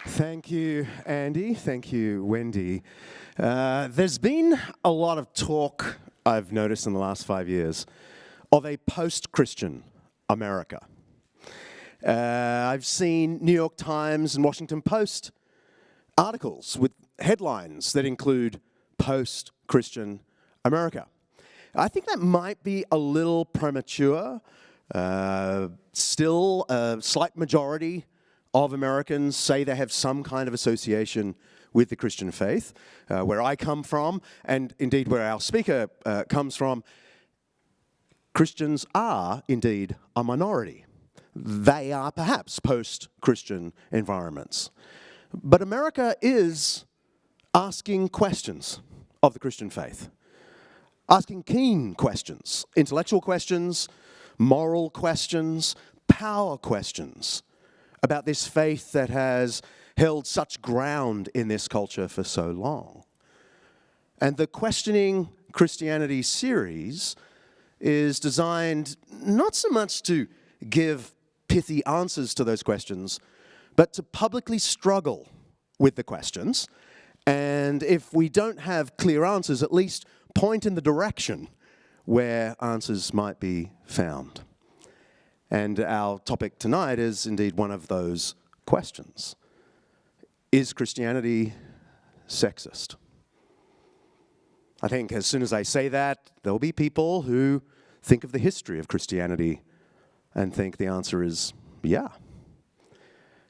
Thank you, Andy. Thank you, Wendy. There's been a lot of talk, I've noticed in the last 5 years, of a post-Christian America. I've seen New York Times and Washington Post articles with headlines that include post-Christian America. I think that might be a little premature. Still, a slight majority of Americans say they have some kind of association with the Christian faith. Where I come from, and indeed where our speaker comes from, Christians are indeed a minority. They are perhaps post-Christian environments. But America is asking questions of the Christian faith. Asking keen questions, intellectual questions, moral questions, power questions about this faith that has held such ground in this culture for so long. And the Questioning Christianity series is designed not so much to give pithy answers to those questions, but to publicly struggle with the questions. And if we don't have clear answers, at least point in the direction where answers might be found. And our topic tonight is indeed one of those questions. Is Christianity sexist? I think as soon as I say that, there'll be people who think of the history of Christianity and think the answer is yeah.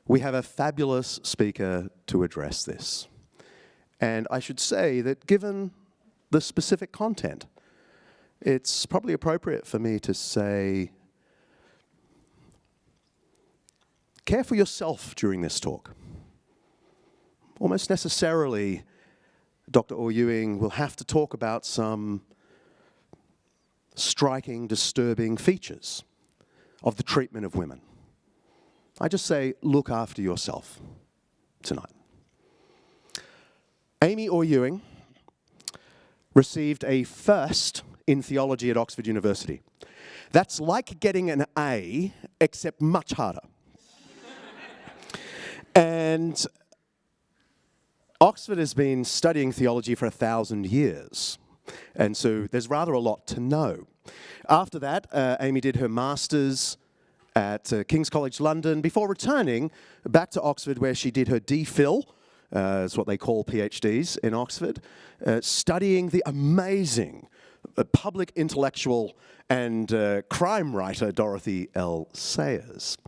We have a fabulous speaker to address this. And I should say that given the specific content, it's probably appropriate for me to say, care for yourself during this talk. Almost necessarily, Dr. Orr-Ewing will have to talk about some striking, disturbing features of the treatment of women. I just say, look after yourself tonight. Amy Orr-Ewing received a first in theology at Oxford University. That's like getting an A, except much harder. And Oxford has been studying theology for 1,000 years. And so there's rather a lot to know. After that, Amy did her master's at King's College London before returning back to Oxford, where she did her DPhil, it's what they call PhDs in Oxford, studying the amazing public intellectual and crime writer Dorothy L. Sayers.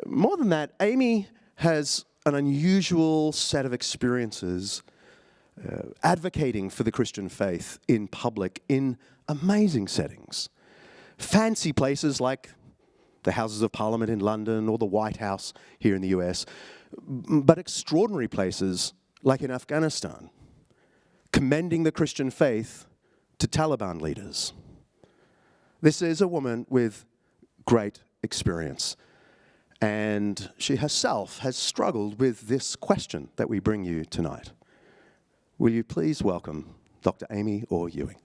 More than that, Amy has an unusual set of experiences advocating for the Christian faith in public in amazing settings. Fancy places like the Houses of Parliament in London or the White House here in the US, but extraordinary places like in Afghanistan, commending the Christian faith to Taliban leaders. This is a woman with great experience. And she herself has struggled with this question that we bring you tonight. Will you please welcome Dr. Amy Orr-Ewing?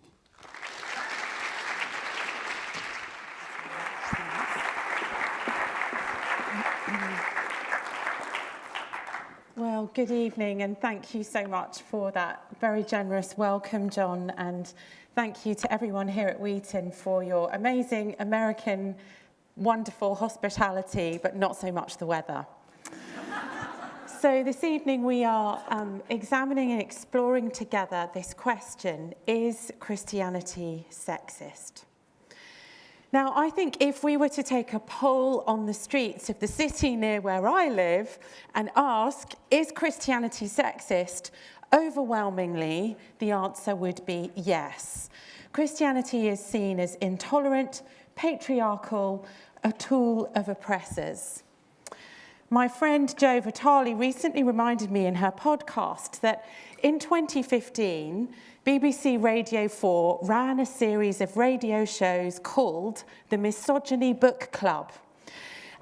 Well, good evening, and thank you so much for that very generous welcome, John, and thank you to everyone here at Wheaton for your amazing American wonderful hospitality, but not so much the weather. So this evening we are examining and exploring together this question: is Christianity sexist? Now, I think if we were to take a poll on the streets of the city near where I live and ask, is Christianity sexist? Overwhelmingly, the answer would be yes. Christianity is seen as intolerant, patriarchal, a tool of oppressors. My friend Jo Vitale recently reminded me in her podcast that in 2015, BBC Radio 4 ran a series of radio shows called the Misogyny Book Club.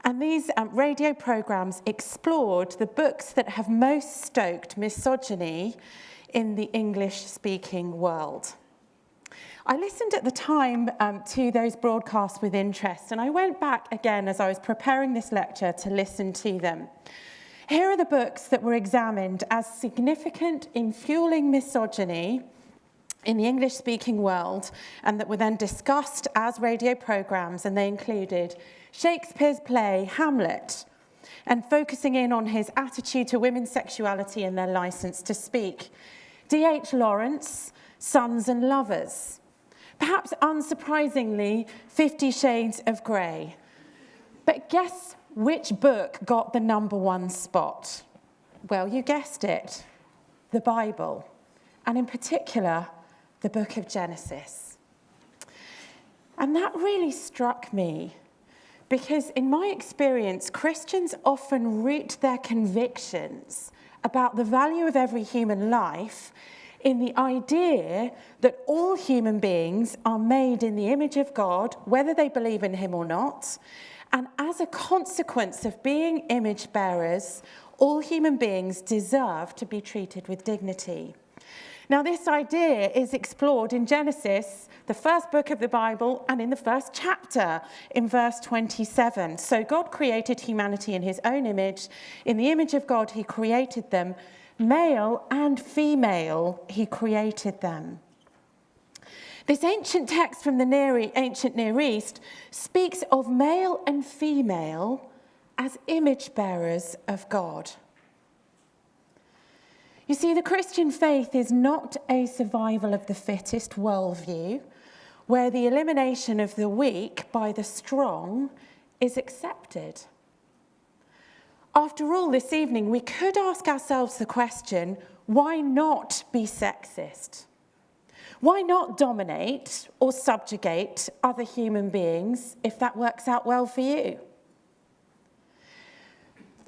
And these radio programmes explored the books that have most stoked misogyny in the English-speaking world. I listened at the time to those broadcasts with interest, and I went back again as I was preparing this lecture to listen to them. Here are the books that were examined as significant in fueling misogyny in the English-speaking world, and that were then discussed as radio programmes, and they included Shakespeare's play Hamlet, and focusing in on his attitude to women's sexuality and their licence to speak. D.H. Lawrence, Sons and Lovers. Perhaps unsurprisingly, 50 Shades of Grey. But guess which book got the #1 spot? Well, you guessed it, the Bible, and in particular, the book of Genesis. And that really struck me because in my experience, Christians often root their convictions about the value of every human life in the idea that all human beings are made in the image of God, whether they believe in him or not, and as a consequence of being image bearers, all human beings deserve to be treated with dignity. Now, this idea is explored in Genesis, the first book of the Bible, and in the first chapter, in verse 27. So God created humanity in his own image. In the image of God, he created them. Male and female, he created them. This ancient text from the ancient Near East speaks of male and female as image bearers of God. You see, the Christian faith is not a survival of the fittest worldview, where the elimination of the weak by the strong is accepted. After all, this evening, we could ask ourselves the question, why not be sexist? Why not dominate or subjugate other human beings if that works out well for you?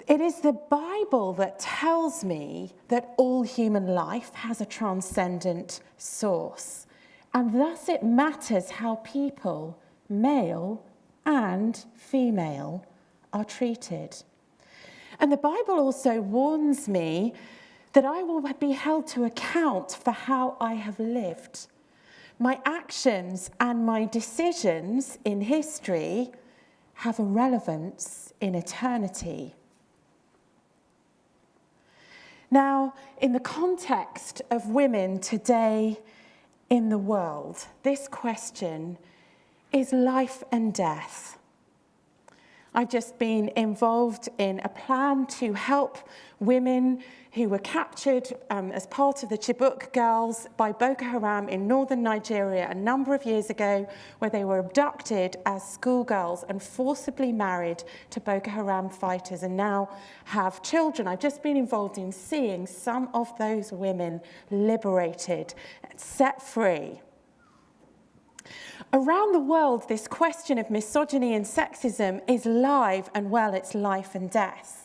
It is the Bible that tells me that all human life has a transcendent source, and thus it matters how people, male and female, are treated. And the Bible also warns me that I will be held to account for how I have lived. My actions and my decisions in history have a relevance in eternity. Now, in the context of women today in the world, this question is life and death. I've just been involved in a plan to help women who were captured as part of the Chibok girls by Boko Haram in northern Nigeria a number of years ago, where they were abducted as schoolgirls and forcibly married to Boko Haram fighters and now have children. I've just been involved in seeing some of those women liberated, set free. Around the world, this question of misogyny and sexism is live, and well, it's life and death.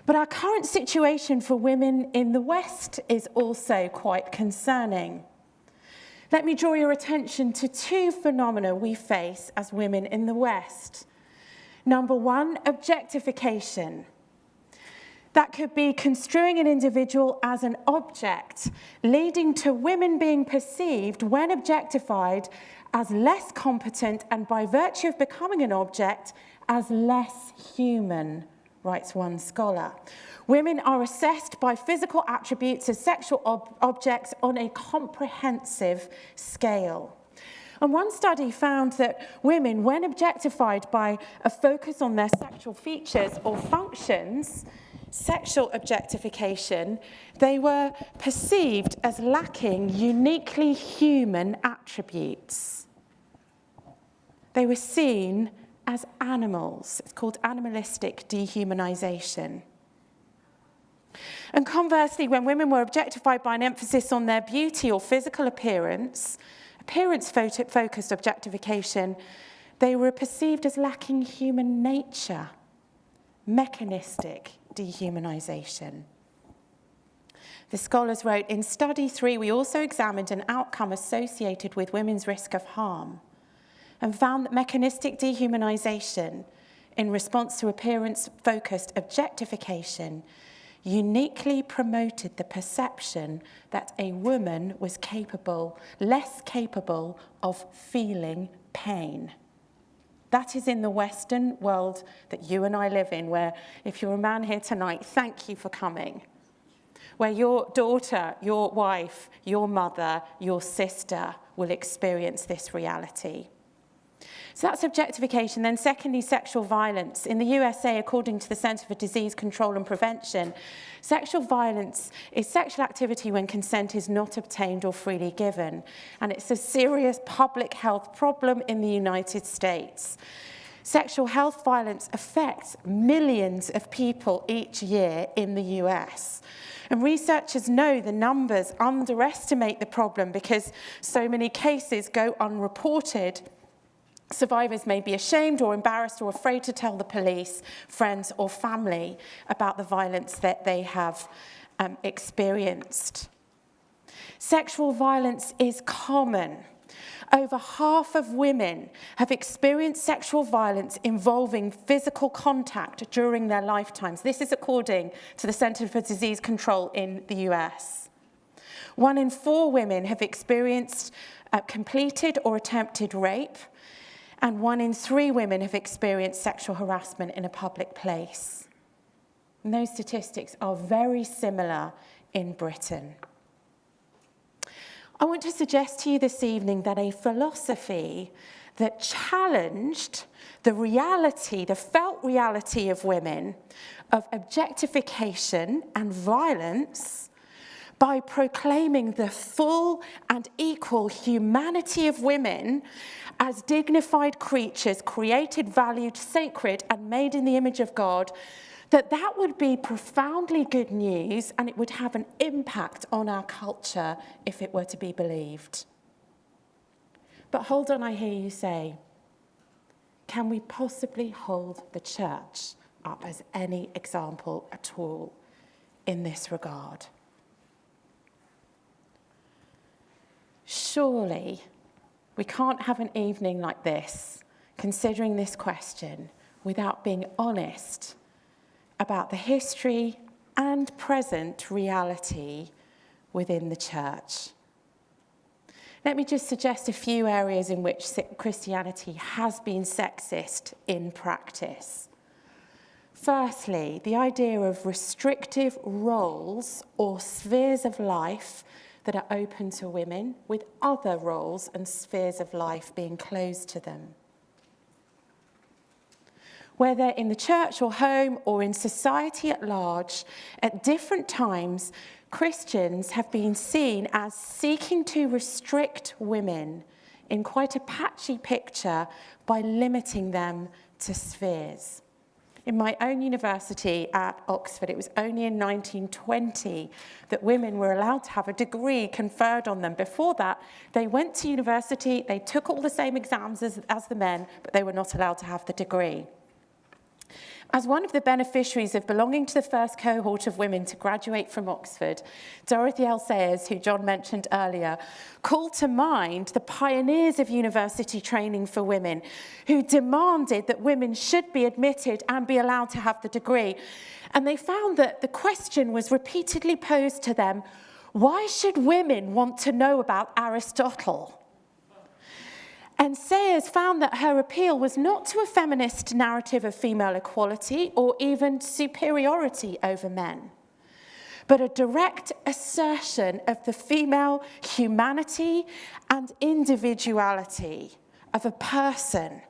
But our current situation for women in the West is also quite concerning. Let me draw your attention to two phenomena we face as women in the West. Number one, objectification. That could be construing an individual as an object, leading to women being perceived, when objectified, as less competent and, by virtue of becoming an object, as less human, writes one scholar. Women are assessed by physical attributes as sexual objects on a comprehensive scale. And one study found that women, when objectified by a focus on their sexual features or functions, sexual objectification, they were perceived as lacking uniquely human attributes. They were seen as animals. It's called animalistic dehumanization. And conversely, when women were objectified by an emphasis on their beauty or physical appearance, appearance-focused objectification, they were perceived as lacking human nature, mechanistic dehumanization. The scholars wrote, in study 3, we also examined an outcome associated with women's risk of harm and found that mechanistic dehumanization in response to appearance-focused objectification uniquely promoted the perception that a woman was less capable of feeling pain. That is in the Western world that you and I live in, where if you're a man here tonight, thank you for coming. Where your daughter, your wife, your mother, your sister will experience this reality. So that's objectification. Then secondly, sexual violence. In the USA, according to the Centre for Disease Control and Prevention, sexual violence is sexual activity when consent is not obtained or freely given. And it's a serious public health problem in the United States. Sexual health violence affects millions of people each year in the US. And researchers know the numbers underestimate the problem because so many cases go unreported. Survivors may be ashamed or embarrassed or afraid to tell the police, friends or family about the violence that they have experienced. Sexual violence is common. Over half of women have experienced sexual violence involving physical contact during their lifetimes. This is according to the Centre for Disease Control in the US. 1 in 4 women have experienced completed or attempted rape, and 1 in 3 women have experienced sexual harassment in a public place. And those statistics are very similar in Britain. I want to suggest to you this evening that a philosophy that challenged the reality, the felt reality of women, of objectification and violence, by proclaiming the full and equal humanity of women as dignified creatures, created, valued, sacred, and made in the image of God, that would be profoundly good news, and it would have an impact on our culture if it were to be believed. But hold on, I hear you say, can we possibly hold the church up as any example at all in this regard? Surely we can't have an evening like this, considering this question, without being honest about the history and present reality within the church. Let me just suggest a few areas in which Christianity has been sexist in practice. Firstly, the idea of restrictive roles or spheres of life that are open to women, with other roles and spheres of life being closed to them. Whether in the church or home or in society at large, at different times, Christians have been seen as seeking to restrict women in quite a patchy picture by limiting them to spheres. In my own university at Oxford, it was only in 1920 that women were allowed to have a degree conferred on them. Before that, they went to university, they took all the same exams as the men, but they were not allowed to have the degree. As one of the beneficiaries of belonging to the first cohort of women to graduate from Oxford, Dorothy L. Sayers, who John mentioned earlier, called to mind the pioneers of university training for women, who demanded that women should be admitted and be allowed to have the degree. And they found that the question was repeatedly posed to them, why should women want to know about Aristotle? And Sayers found that her appeal was not to a feminist narrative of female equality or even superiority over men, but a direct assertion of the female humanity and individuality of a person,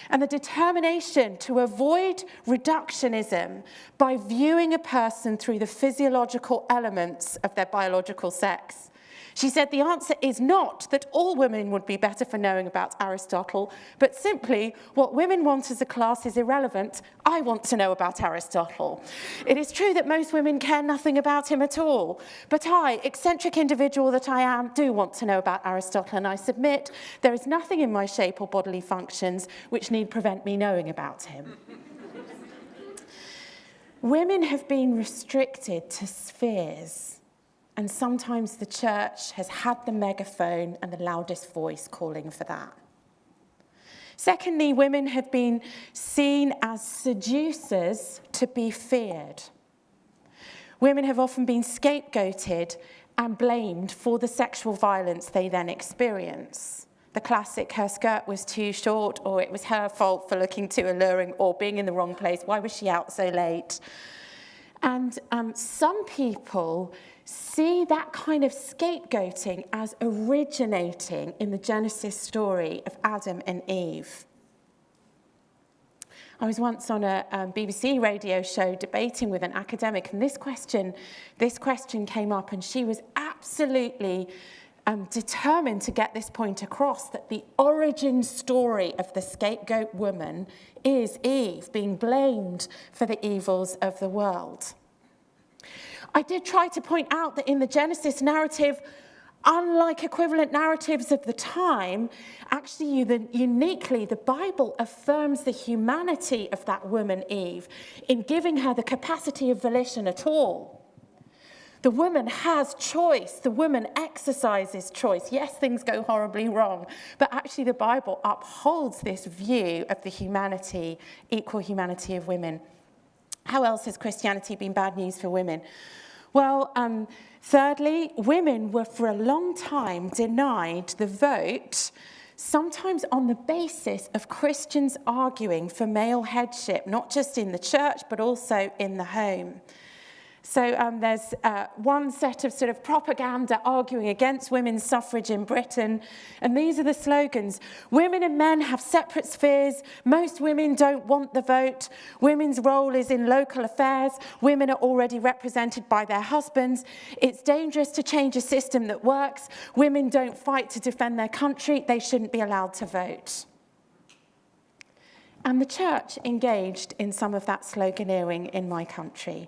and the determination to avoid reductionism by viewing a person through the physiological elements of their biological sex. She said the answer is not that all women would be better for knowing about Aristotle, but simply what women want as a class is irrelevant. I want to know about Aristotle. It is true that most women care nothing about him at all, but I, eccentric individual that I am, do want to know about Aristotle, and I submit there is nothing in my shape or bodily functions which need prevent me knowing about him. Women have been restricted to spheres, and sometimes the church has had the megaphone and the loudest voice calling for that. Secondly, women have been seen as seducers to be feared. Women have often been scapegoated and blamed for the sexual violence they then experience. The classic, her skirt was too short, or it was her fault for looking too alluring, or being in the wrong place. Why was she out so late? And some people see that kind of scapegoating as originating in the Genesis story of Adam and Eve. I was once on a BBC radio show debating with an academic, and this question came up, and she was absolutely determined to get this point across, that the origin story of the scapegoat woman is Eve being blamed for the evils of the world. I did try to point out that in the Genesis narrative, unlike equivalent narratives of the time, actually uniquely the Bible affirms the humanity of that woman Eve in giving her the capacity of volition at all. The woman has choice. The woman exercises choice. Yes, things go horribly wrong, but actually the Bible upholds this view of the humanity, equal humanity of women. How else has Christianity been bad news for women? Well, thirdly, women were for a long time denied the vote, sometimes on the basis of Christians arguing for male headship, not just in the church, but also in the home. So there's one set of sort of propaganda arguing against women's suffrage in Britain, and these are the slogans. Women and men have separate spheres. Most women don't want the vote. Women's role is in local affairs. Women are already represented by their husbands. It's dangerous to change a system that works. Women don't fight to defend their country. They shouldn't be allowed to vote. And the church engaged in some of that sloganeering in my country.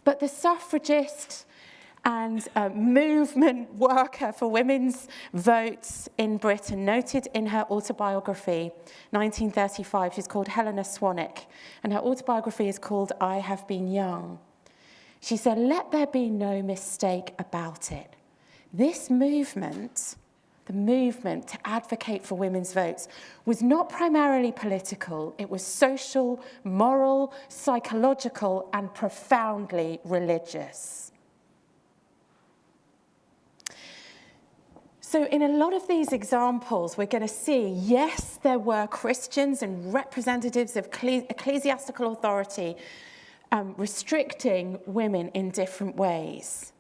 But the suffragist and movement worker for women's votes in Britain noted in her autobiography, 1935, she's called Helena Swanwick, and her autobiography is called I Have Been Young. She said, "Let there be no mistake about it. This movement, the movement to advocate for women's votes, was not primarily political. It was social, moral, psychological, and profoundly religious." So in a lot of these examples, we're going to see, yes, there were Christians and representatives of ecclesiastical authority restricting women in different ways.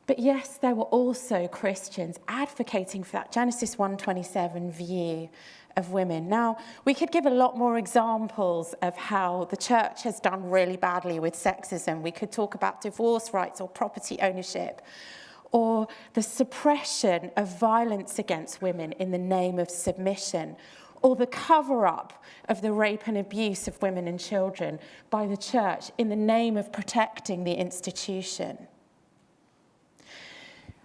But yes, there were also Christians advocating for that Genesis 1:27 view of women. Now, we could give a lot more examples of how the church has done really badly with sexism. We could talk about divorce rights or property ownership, or the suppression of violence against women in the name of submission, or the cover-up of the rape and abuse of women and children by the church in the name of protecting the institution.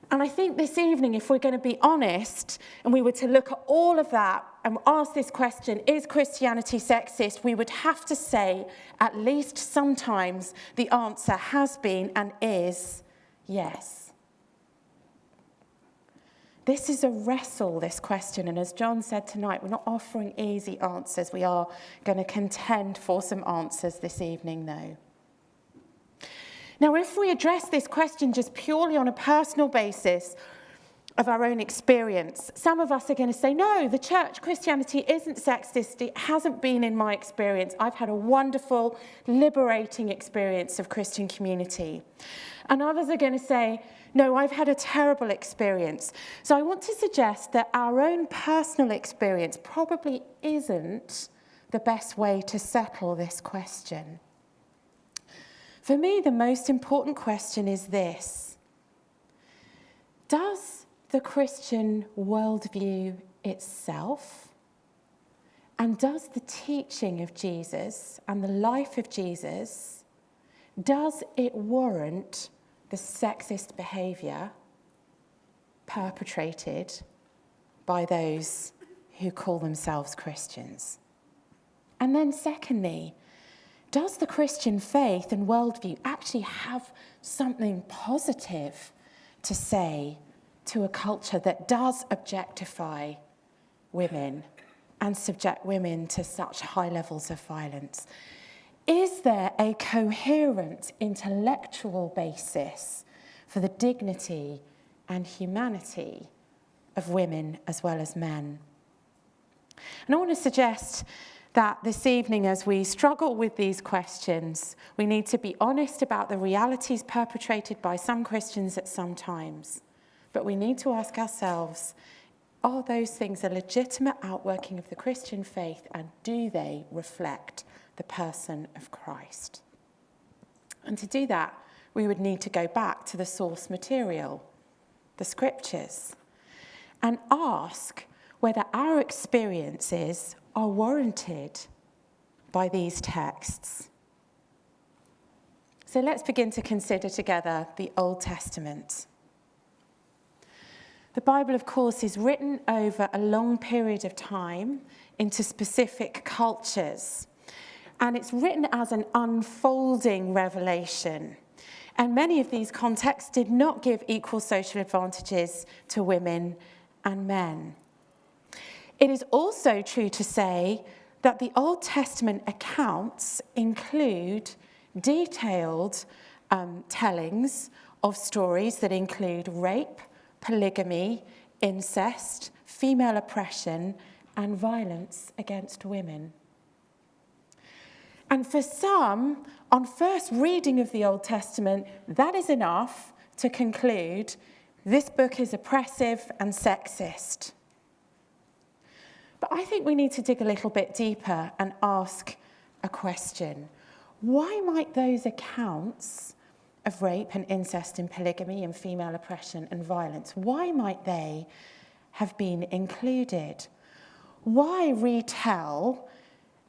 And I think this evening, if we're going to be honest, and we were to look at all of that and ask this question, is Christianity sexist? We would have to say, at least sometimes, the answer has been and is yes. This is a wrestle, this question, and as John said tonight, we're not offering easy answers. We are going to contend for some answers this evening, though. Now, if we address this question just purely on a personal basis of our own experience, some of us are going to say, no, the church, Christianity isn't sexist. It hasn't been in my experience. I've had a wonderful, liberating experience of Christian community. And others are going to say, no, I've had a terrible experience. So I want to suggest that our own personal experience probably isn't the best way to settle this question. For me, the most important question is this: does the Christian worldview itself, and does the teaching of Jesus and the life of Jesus, does it warrant the sexist behaviour perpetrated by those who call themselves Christians? And then secondly, does the Christian faith and worldview actually have something positive to say to a culture that does objectify women and subject women to such high levels of violence? Is there a coherent intellectual basis for the dignity, and humanity of women as well as men. And I want to suggest that this evening, as we struggle with these questions, we need to be honest about the realities perpetrated by some Christians at some times. But we need to ask ourselves, are those things a legitimate outworking of the Christian faith, and do they reflect the person of Christ? And to do that, we would need to go back to the source material, the scriptures, and ask whether our experiences are warranted by these texts. So let's begin to consider together the Old Testament. The Bible, of course, is written over a long period of time into specific cultures, and it's written as an unfolding revelation. And many of these contexts did not give equal social advantages to women and men. It is also true to say that the Old Testament accounts include detailed tellings of stories that include rape, polygamy, incest, female oppression, and violence against women. And for some, on first reading of the Old Testament, that is enough to conclude this book is oppressive and sexist. But I think we need to dig a little bit deeper and ask a question. Why might those accounts of rape and incest and polygamy and female oppression and violence, why might they have been included? Why retell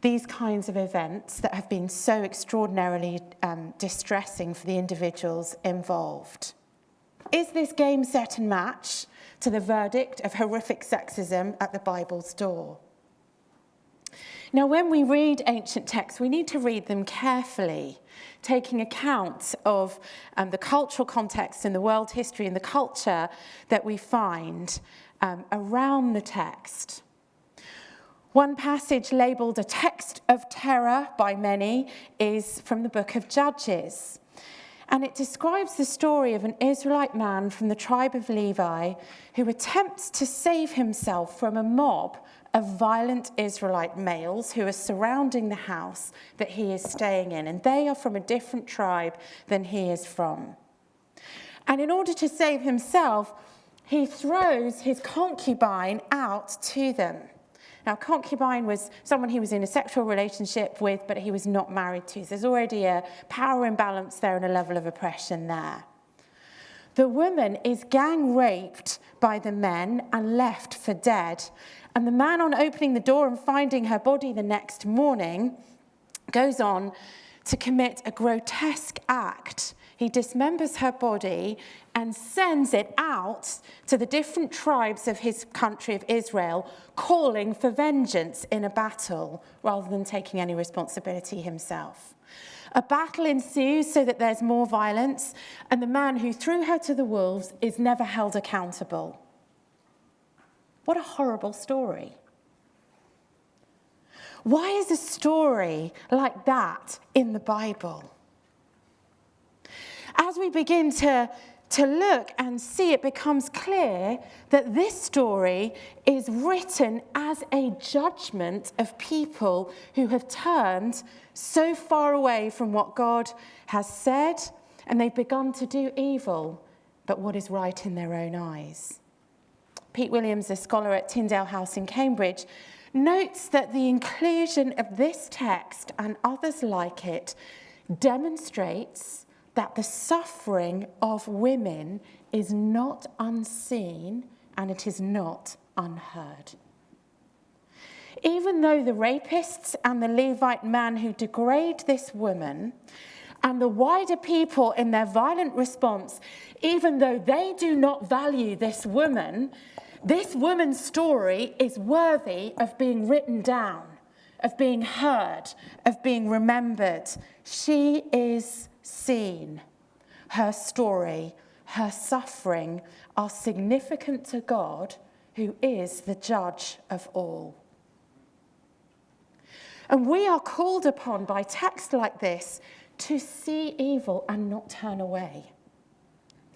these kinds of events that have been so extraordinarily distressing for the individuals involved? Is this game, set and match to the verdict of horrific sexism at the Bible's door? Now, when we read ancient texts, we need to read them carefully, taking account of the cultural context and the world history and the culture that we find around the text. One passage labelled a text of terror by many is from the book of Judges. And it describes the story of an Israelite man from the tribe of Levi who attempts to save himself from a mob of violent Israelite males who are surrounding the house that he is staying in. And they are from a different tribe than he is from. And in order to save himself, he throws his concubine out to them. Now, concubine was someone he was in a sexual relationship with, but he was not married to. So there's already a power imbalance there and a level of oppression there. The woman is gang raped by the men and left for dead. And the man, on opening the door and finding her body the next morning, goes on to commit a grotesque act. He dismembers her body and sends it out to the different tribes of his country of Israel, calling for vengeance in a battle rather than taking any responsibility himself. A battle ensues so that there's more violence, and the man who threw her to the wolves is never held accountable. What a horrible story. Why is a story like that in the Bible? As we begin to look and see, it becomes clear that this story is written as a judgment of people who have turned so far away from what God has said, and they've begun to do evil, but what is right in their own eyes. Pete Williams, a scholar at Tyndale House in Cambridge, notes that the inclusion of this text and others like it demonstrates that the suffering of women is not unseen and it is not unheard. Even though the rapists and the Levite man who degrade this woman and the wider people in their violent response, even though they do not value this woman's story is worthy of being written down, of being heard, of being remembered. She is seen. Her story, her suffering are significant to God, who is the judge of all. And we are called upon by text like this to see evil and not turn away.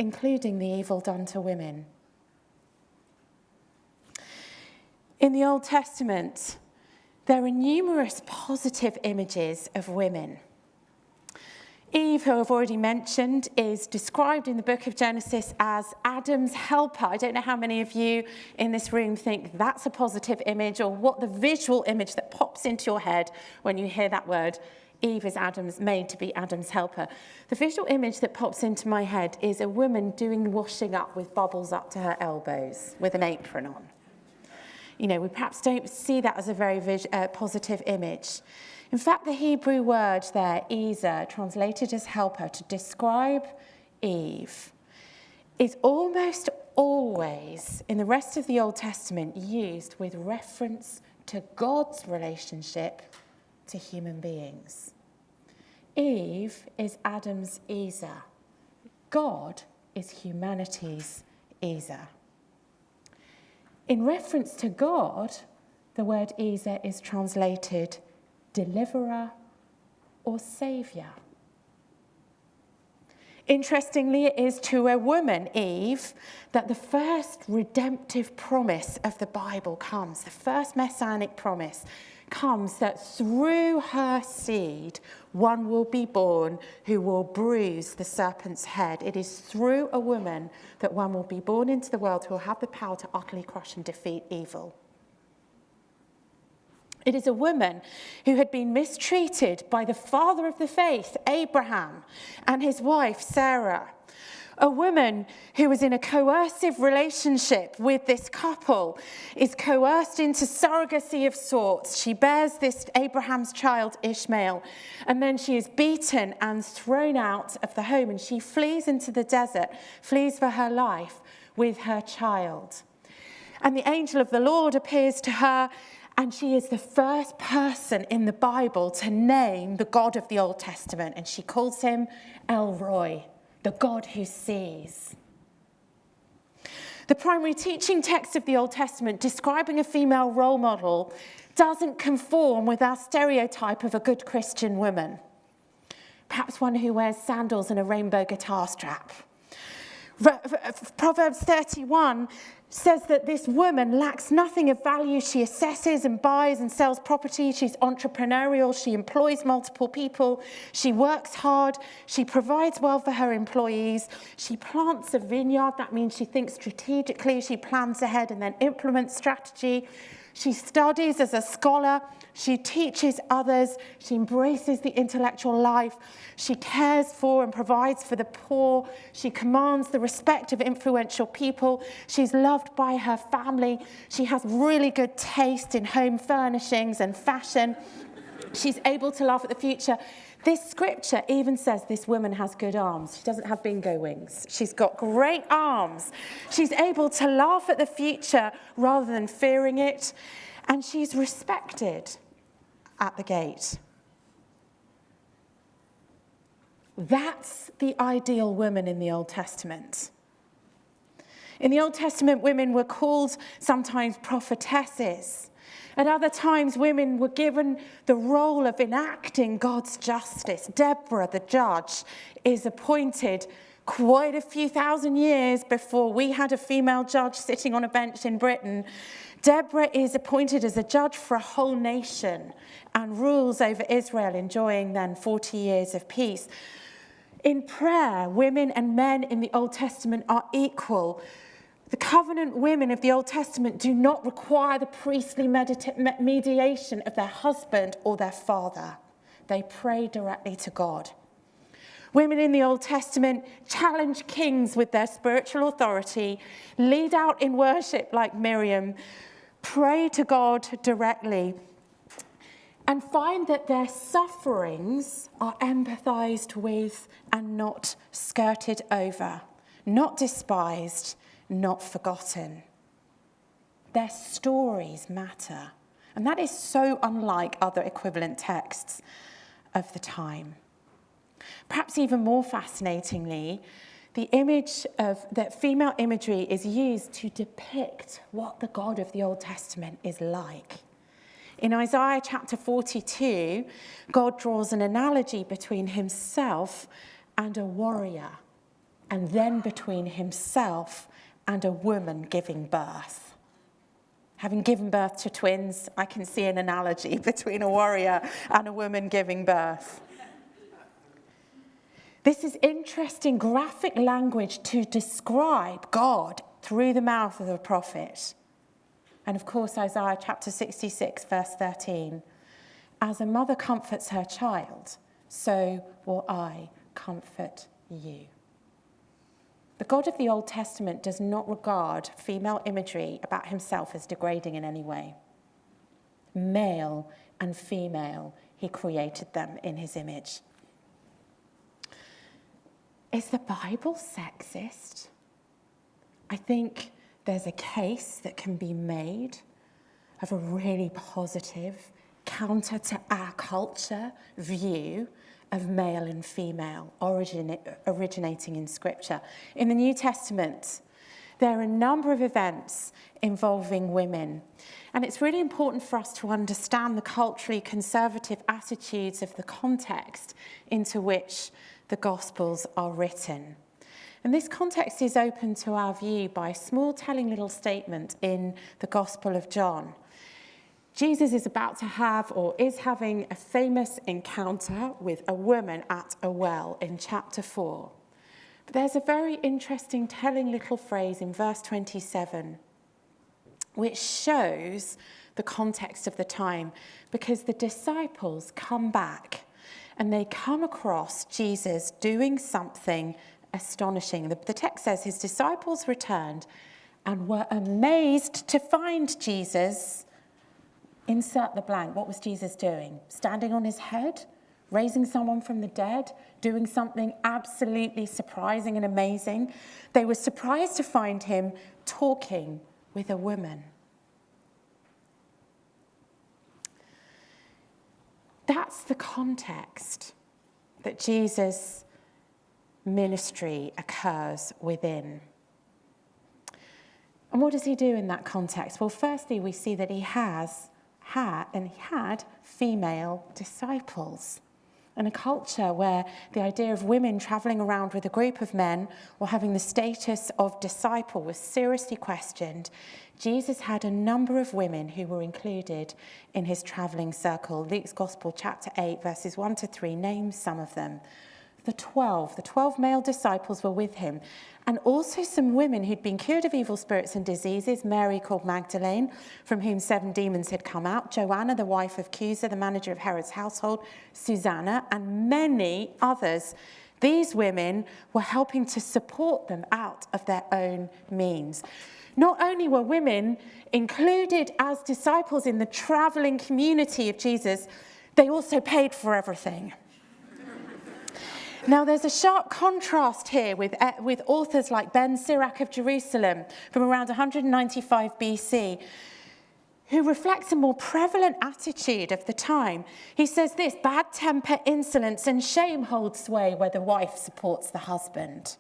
including the evil done to women. In the Old Testament, there are numerous positive images of women. Eve, who I've already mentioned, is described in the book of Genesis as Adam's helper. I don't know how many of you in this room think that's a positive image, or what the visual image that pops into your head when you hear that word. Eve is made to be Adam's helper. The visual image that pops into my head is a woman doing washing up with bubbles up to her elbows with an apron on. You know, we perhaps don't see that as a very positive image. In fact, the Hebrew word there, Ezer, translated as helper, to describe Eve, is almost always, in the rest of the Old Testament, used with reference to God's relationship to human beings. Eve is Adam's Ezer. God is humanity's Ezer. In reference to God, the word Ezer is translated deliverer or saviour. Interestingly, it is to a woman, Eve, that the first redemptive promise of the Bible comes. The first messianic promise comes that through her seed, one will be born who will bruise the serpent's head. It is through a woman that one will be born into the world who will have the power to utterly crush and defeat evil. It is a woman who had been mistreated by the father of the faith, Abraham, and his wife, Sarah. A woman who was in a coercive relationship with this couple is coerced into surrogacy of sorts. She bears this Abraham's child, Ishmael, and then she is beaten and thrown out of the home, and she flees into the desert, flees for her life with her child. And the angel of the Lord appears to her, and she is the first person in the Bible to name the God of the Old Testament, and she calls him El Roi, the God who sees. The primary teaching text of the Old Testament describing a female role model doesn't conform with our stereotype of a good Christian woman, perhaps one who wears sandals and a rainbow guitar strap. Proverbs 31 says that this woman lacks nothing of value. She assesses and buys and sells property. She's entrepreneurial. She employs multiple people. She works hard. She provides well for her employees. She plants a vineyard. That means she thinks strategically. She plans ahead and then implements strategy. She studies as a scholar. She teaches others. She embraces the intellectual life. She cares for and provides for the poor. She commands the respect of influential people. She's loved by her family. She has really good taste in home furnishings and fashion. She's able to laugh at the future. This scripture even says this woman has good arms. She doesn't have bingo wings. She's got great arms. She's able to laugh at the future rather than fearing it. And she's respected at the gate. That's the ideal woman in the Old Testament. In the Old Testament, women were called sometimes prophetesses. At other times, women were given the role of enacting God's justice. Deborah, the judge, is appointed quite a few thousand years before we had a female judge sitting on a bench in Britain. Deborah is appointed as a judge for a whole nation and rules over Israel, enjoying then 40 years of peace. In prayer, women and men in the Old Testament are equal. The covenant women of the Old Testament do not require the priestly mediation of their husband or their father. They pray directly to God. Women in the Old Testament challenge kings with their spiritual authority, lead out in worship like Miriam, pray to God directly, and find that their sufferings are empathized with and not skirted over, not despised, not forgotten. Their stories matter. And that is so unlike other equivalent texts of the time. Perhaps even more fascinatingly, the image of that female imagery is used to depict what the God of the Old Testament is like. In Isaiah chapter 42, God draws an analogy between himself and a warrior. and then between himself and a woman giving birth. Having given birth to twins, I can see an analogy between a warrior and a woman giving birth. This is interesting graphic language to describe God through the mouth of the prophet. And of course, Isaiah chapter 66, verse 13. As a mother comforts her child, so will I comfort you. The God of the Old Testament does not regard female imagery about himself as degrading in any way. Male and female, he created them in his image. Is the Bible sexist? I think there's a case that can be made of a really positive, counter to our culture view of male and female originating in Scripture. In the New Testament, there are a number of events involving women. And it's really important for us to understand the culturally conservative attitudes of the context into which the Gospels are written. And this context is open to our view by a small telling little statement in the Gospel of John. Jesus is about to have, or is having, a famous encounter with a woman at a well in chapter 4. But there's a very interesting telling little phrase in verse 27, which shows the context of the time, because the disciples come back and they come across Jesus doing something astonishing. The text says his disciples returned and were amazed to find Jesus. Insert the blank. What was Jesus doing? Standing on his head? Raising someone from the dead? Doing something absolutely surprising and amazing? They were surprised to find him talking with a woman. That's the context that Jesus' ministry occurs within. And what does he do in that context? Well, firstly, we see that he had female disciples. In a culture where the idea of women travelling around with a group of men or having the status of disciple was seriously questioned, Jesus had a number of women who were included in his travelling circle. Luke's Gospel, chapter 8, verses 1 to 3, names some of them. The 12 male disciples were with him, and also some women who'd been cured of evil spirits and diseases: Mary called Magdalene, from whom 7 demons had come out, Joanna, the wife of Chuza, the manager of Herod's household, Susanna, and many others. These women were helping to support them out of their own means. Not only were women included as disciples in the travelling community of Jesus, they also paid for everything. Now, there's a sharp contrast here with authors like Ben Sirach of Jerusalem from around 195 BC, who reflects a more prevalent attitude of the time. He says this: bad temper, insolence, and shame hold sway where the wife supports the husband.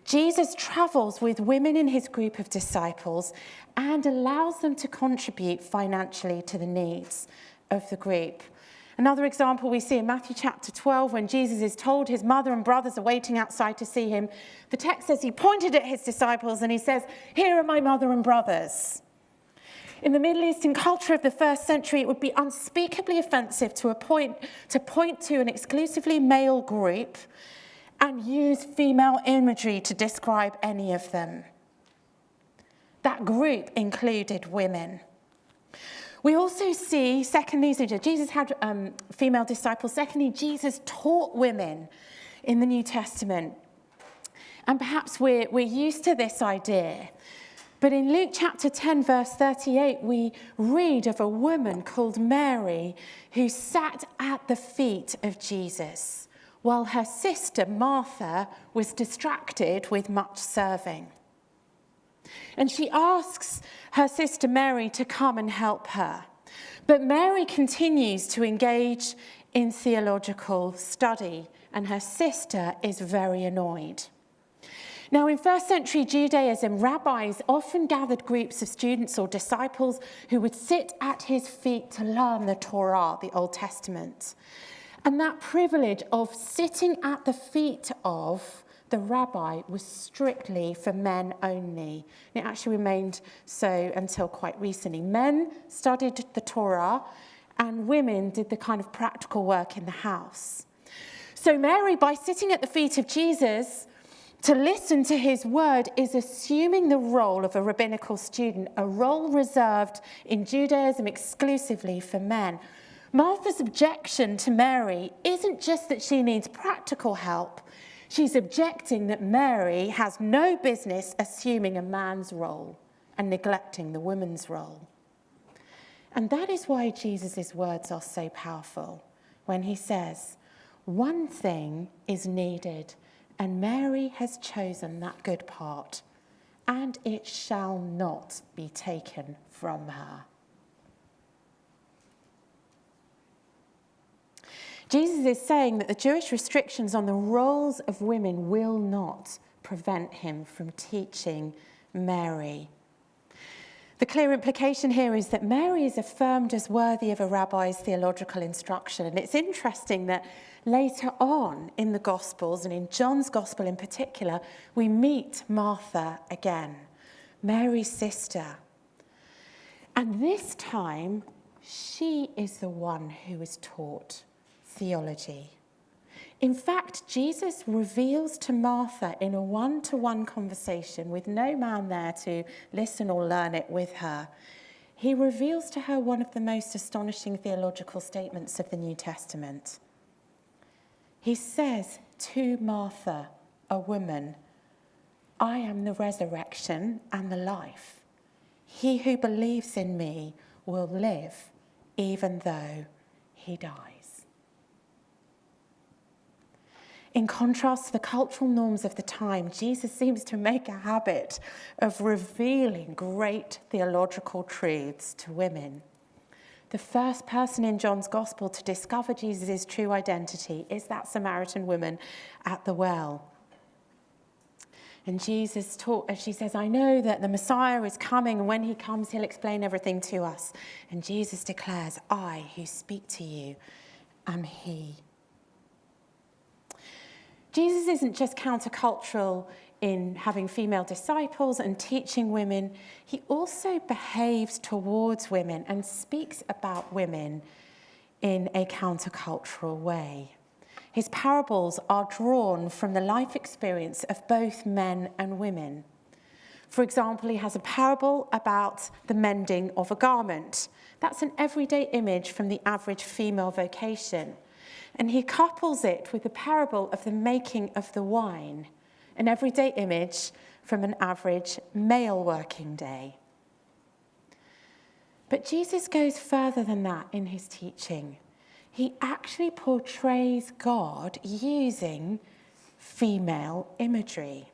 Jesus travels with women in his group of disciples and allows them to contribute financially to the needs of the group. Another example we see in Matthew chapter 12, when Jesus is told his mother and brothers are waiting outside to see him. The text says he pointed at his disciples and he says, "Here are my mother and brothers." In the Middle Eastern culture of the first century, it would be unspeakably offensive to point to an exclusively male group and use female imagery to describe any of them. That group included women. We also see, secondly, so Jesus had female disciples. Secondly, Jesus taught women in the New Testament. And perhaps we're used to this idea. But in Luke chapter 10, verse 38, we read of a woman called Mary who sat at the feet of Jesus while her sister Martha was distracted with much serving. And she asks her sister Mary to come and help her. But Mary continues to engage in theological study, and her sister is very annoyed. Now, in first century Judaism, rabbis often gathered groups of students or disciples who would sit at his feet to learn the Torah, the Old Testament. And that privilege of sitting at the feet of the rabbi was strictly for men only. And it actually remained so until quite recently. Men studied the Torah and women did the kind of practical work in the house. So Mary, by sitting at the feet of Jesus to listen to his word, is assuming the role of a rabbinical student, a role reserved in Judaism exclusively for men. Martha's objection to Mary isn't just that she needs practical help. She's objecting that Mary has no business assuming a man's role and neglecting the woman's role. And that is why Jesus' words are so powerful when he says, "One thing is needed, and Mary has chosen that good part, and it shall not be taken from her." Jesus is saying that the Jewish restrictions on the roles of women will not prevent him from teaching Mary. The clear implication here is that Mary is affirmed as worthy of a rabbi's theological instruction. And it's interesting that later on in the Gospels, and in John's Gospel in particular, we meet Martha again, Mary's sister. And this time, she is the one who is taught theology. In fact, Jesus reveals to Martha in a one-to-one conversation with no man there to listen or learn it with her, he reveals to her one of the most astonishing theological statements of the New Testament. He says to Martha, a woman, "I am the resurrection and the life. He who believes in me will live even though he dies." In contrast to the cultural norms of the time, Jesus seems to make a habit of revealing great theological truths to women. The first person in John's Gospel to discover Jesus' true identity is that Samaritan woman at the well. And Jesus taught, as she says, "I know that the Messiah is coming, and when he comes, he'll explain everything to us." And Jesus declares, "I who speak to you am he." Jesus isn't just countercultural in having female disciples and teaching women. He also behaves towards women and speaks about women in a countercultural way. His parables are drawn from the life experience of both men and women. For example, he has a parable about the mending of a garment. That's an everyday image from the average female vocation. And he couples it with the parable of the making of the wine, an everyday image from an average male working day. But Jesus goes further than that in his teaching. He actually portrays God using female imagery.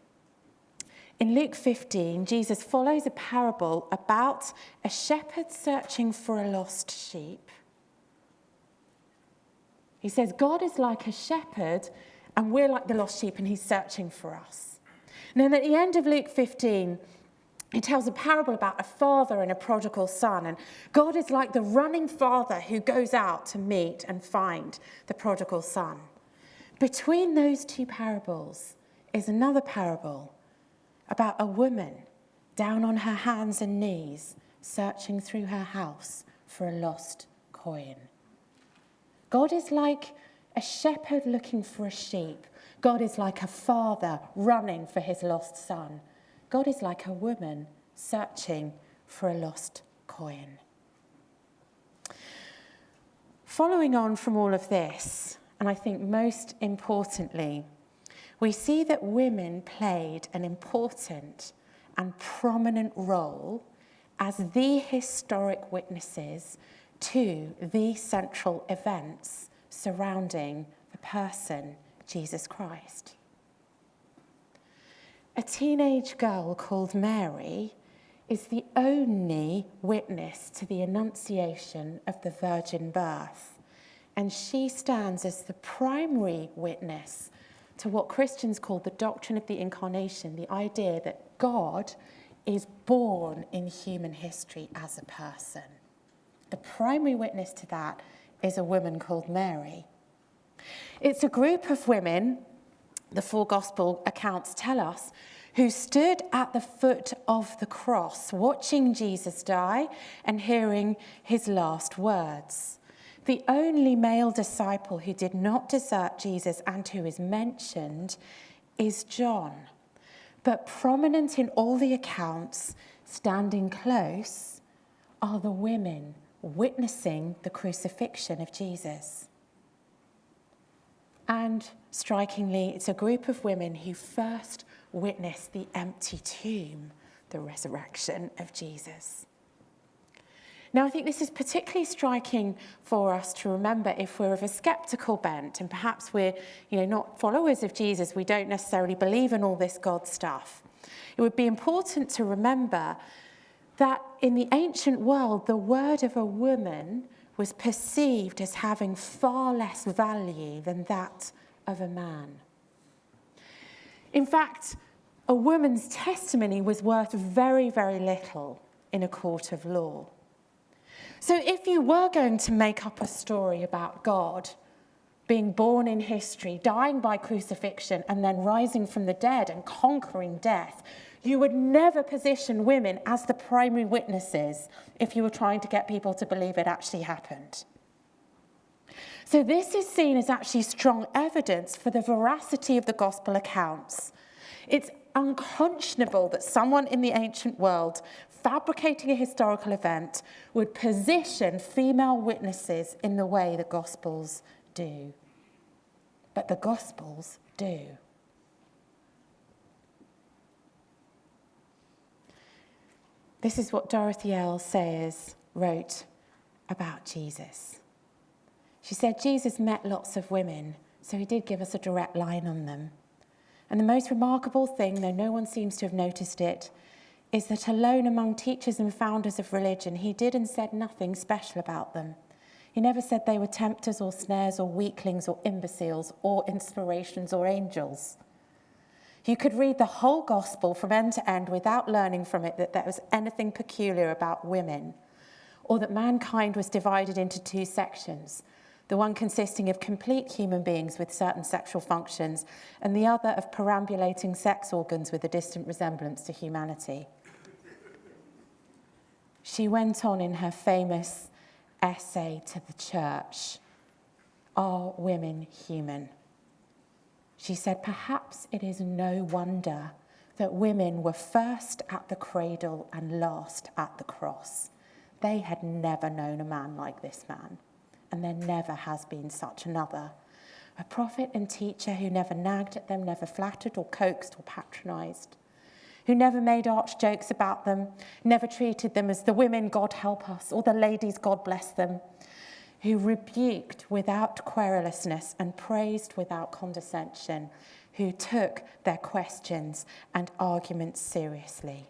In Luke 15, Jesus follows a parable about a shepherd searching for a lost sheep. He says, God is like a shepherd, and we're like the lost sheep, and he's searching for us. And then at the end of Luke 15, he tells a parable about a father and a prodigal son. And God is like the running father who goes out to meet and find the prodigal son. Between those two parables is another parable about a woman down on her hands and knees, searching through her house for a lost coin. God is like a shepherd looking for a sheep. God is like a father running for his lost son. God is like a woman searching for a lost coin. Following on from all of this, and I think most importantly, we see that women played an important and prominent role as the historic witnesses to the central events surrounding the person Jesus Christ. A teenage girl called Mary is the only witness to the Annunciation of the virgin birth, and she stands as the primary witness to what Christians call the doctrine of the incarnation, the idea that God is born in human history as a person. The primary witness to that is a woman called Mary. It's a group of women the four gospel accounts tell us, who stood at the foot of the cross, watching Jesus die and hearing his last words. The only male disciple who did not desert Jesus and who is mentioned is John. But prominent in all the accounts, standing close, are the women witnessing the crucifixion of Jesus. And strikingly, it's a group of women who first witnessed the empty tomb, the resurrection of Jesus. Now, I think this is particularly striking for us to remember if we're of a skeptical bent and perhaps we're, not followers of Jesus, we don't necessarily believe in all this God stuff. It would be important to remember that in the ancient world, the word of a woman was perceived as having far less value than that of a man. In fact, a woman's testimony was worth very, very little in a court of law. So if you were going to make up a story about God being born in history, dying by crucifixion, and then rising from the dead and conquering death, you would never position women as the primary witnesses if you were trying to get people to believe it actually happened. So this is seen as actually strong evidence for the veracity of the gospel accounts. It's unconscionable that someone in the ancient world fabricating a historical event would position female witnesses in the way the Gospels do. But the Gospels do. This is what Dorothy L. Sayers wrote about Jesus. She said, Jesus met lots of women, so he did give us a direct line on them. And the most remarkable thing, though no one seems to have noticed it, is that alone among teachers and founders of religion, he did and said nothing special about them. He never said they were tempters or snares or weaklings or imbeciles or inspirations or angels. You could read the whole gospel from end to end without learning from it that there was anything peculiar about women, or that mankind was divided into two sections, the one consisting of complete human beings with certain sexual functions, and the other of perambulating sex organs with a distant resemblance to humanity. She went on in her famous essay to the church, Are Women Human? She said, perhaps it is no wonder that women were first at the cradle and last at the cross. They had never known a man like this man, and there never has been such another. A prophet and teacher who never nagged at them, never flattered or coaxed or patronised, who never made arch jokes about them, never treated them as the women, God help us, or the ladies, God bless them, who rebuked without querulousness and praised without condescension, who took their questions and arguments seriously.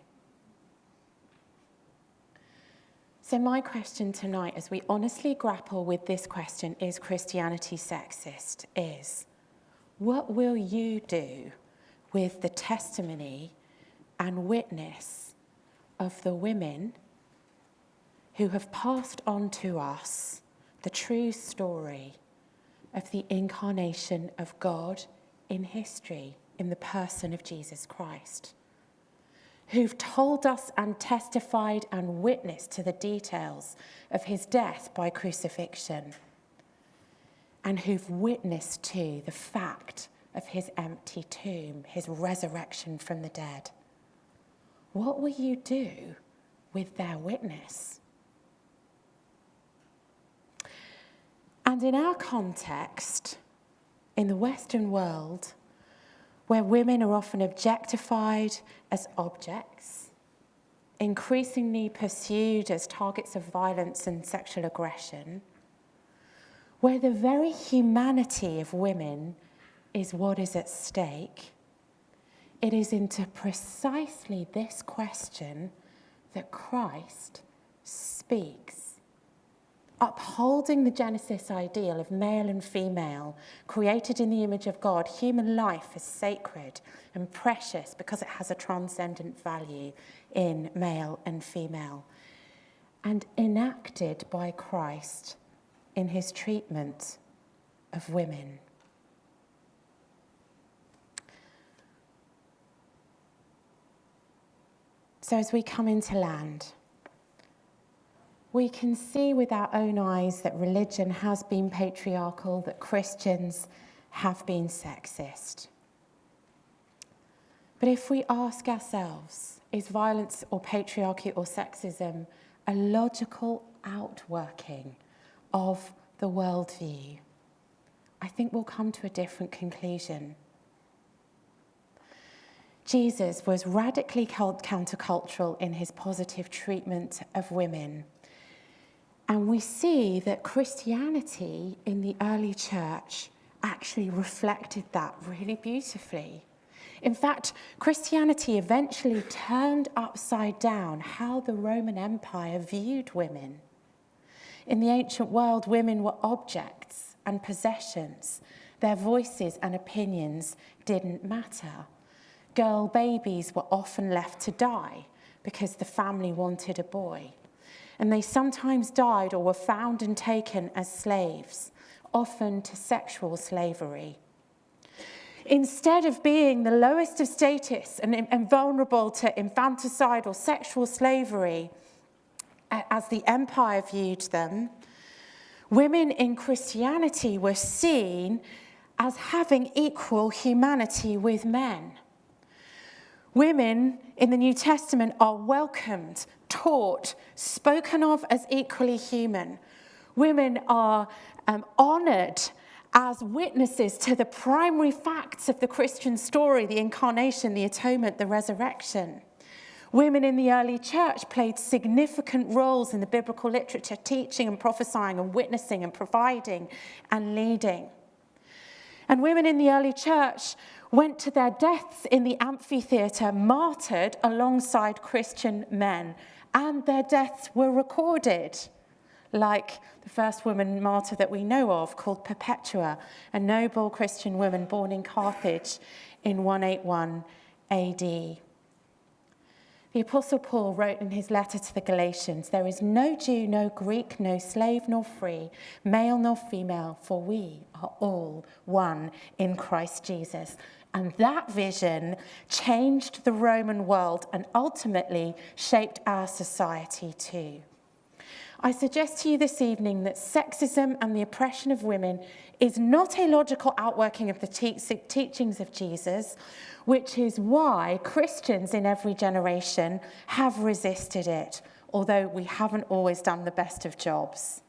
So my question tonight, as we honestly grapple with this question, is Christianity sexist, is what will you do with the testimony and witness of the women who have passed on to us the true story of the incarnation of God in history in the person of Jesus Christ, who've told us and testified and witnessed to the details of his death by crucifixion, and who've witnessed to the fact of his empty tomb, his resurrection from the dead. What will you do with their witness? And in our context, in the Western world, where women are often objectified as objects, increasingly pursued as targets of violence and sexual aggression, where the very humanity of women is what is at stake, it is into precisely this question that Christ speaks, upholding the Genesis ideal of male and female, created in the image of God. Human life is sacred and precious because it has a transcendent value in male and female, and enacted by Christ in his treatment of women. So as we come into land, we can see with our own eyes that religion has been patriarchal, that Christians have been sexist. But if we ask ourselves, is violence or patriarchy or sexism a logical outworking of the worldview? I think we'll come to a different conclusion. Jesus was radically countercultural in his positive treatment of women. And we see that Christianity in the early church actually reflected that really beautifully. In fact, Christianity eventually turned upside down how the Roman Empire viewed women. In the ancient world, women were objects and possessions. Their voices and opinions didn't matter. Girl babies were often left to die because the family wanted a boy. And they sometimes died or were found and taken as slaves, often to sexual slavery. Instead of being the lowest of status and vulnerable to infanticide or sexual slavery, as the empire viewed them, women in Christianity were seen as having equal humanity with men. Women in the New Testament are welcomed, taught, spoken of as equally human. Women are honoured as witnesses to the primary facts of the Christian story, the incarnation, the atonement, the resurrection. Women in the early church played significant roles in the biblical literature, teaching and prophesying and witnessing and providing and leading. And women in the early church went to their deaths in the amphitheatre, martyred alongside Christian men, and their deaths were recorded, like the first woman martyr that we know of, called Perpetua, a noble Christian woman born in Carthage in 181 AD. The Apostle Paul wrote in his letter to the Galatians, "There is no Jew, no Greek, no slave nor free, male nor female, for we are all one in Christ Jesus." And that vision changed the Roman world and ultimately shaped our society too. I suggest to you this evening that sexism and the oppression of women is not a logical outworking of the teachings of Jesus, which is why Christians in every generation have resisted it, although we haven't always done the best of jobs.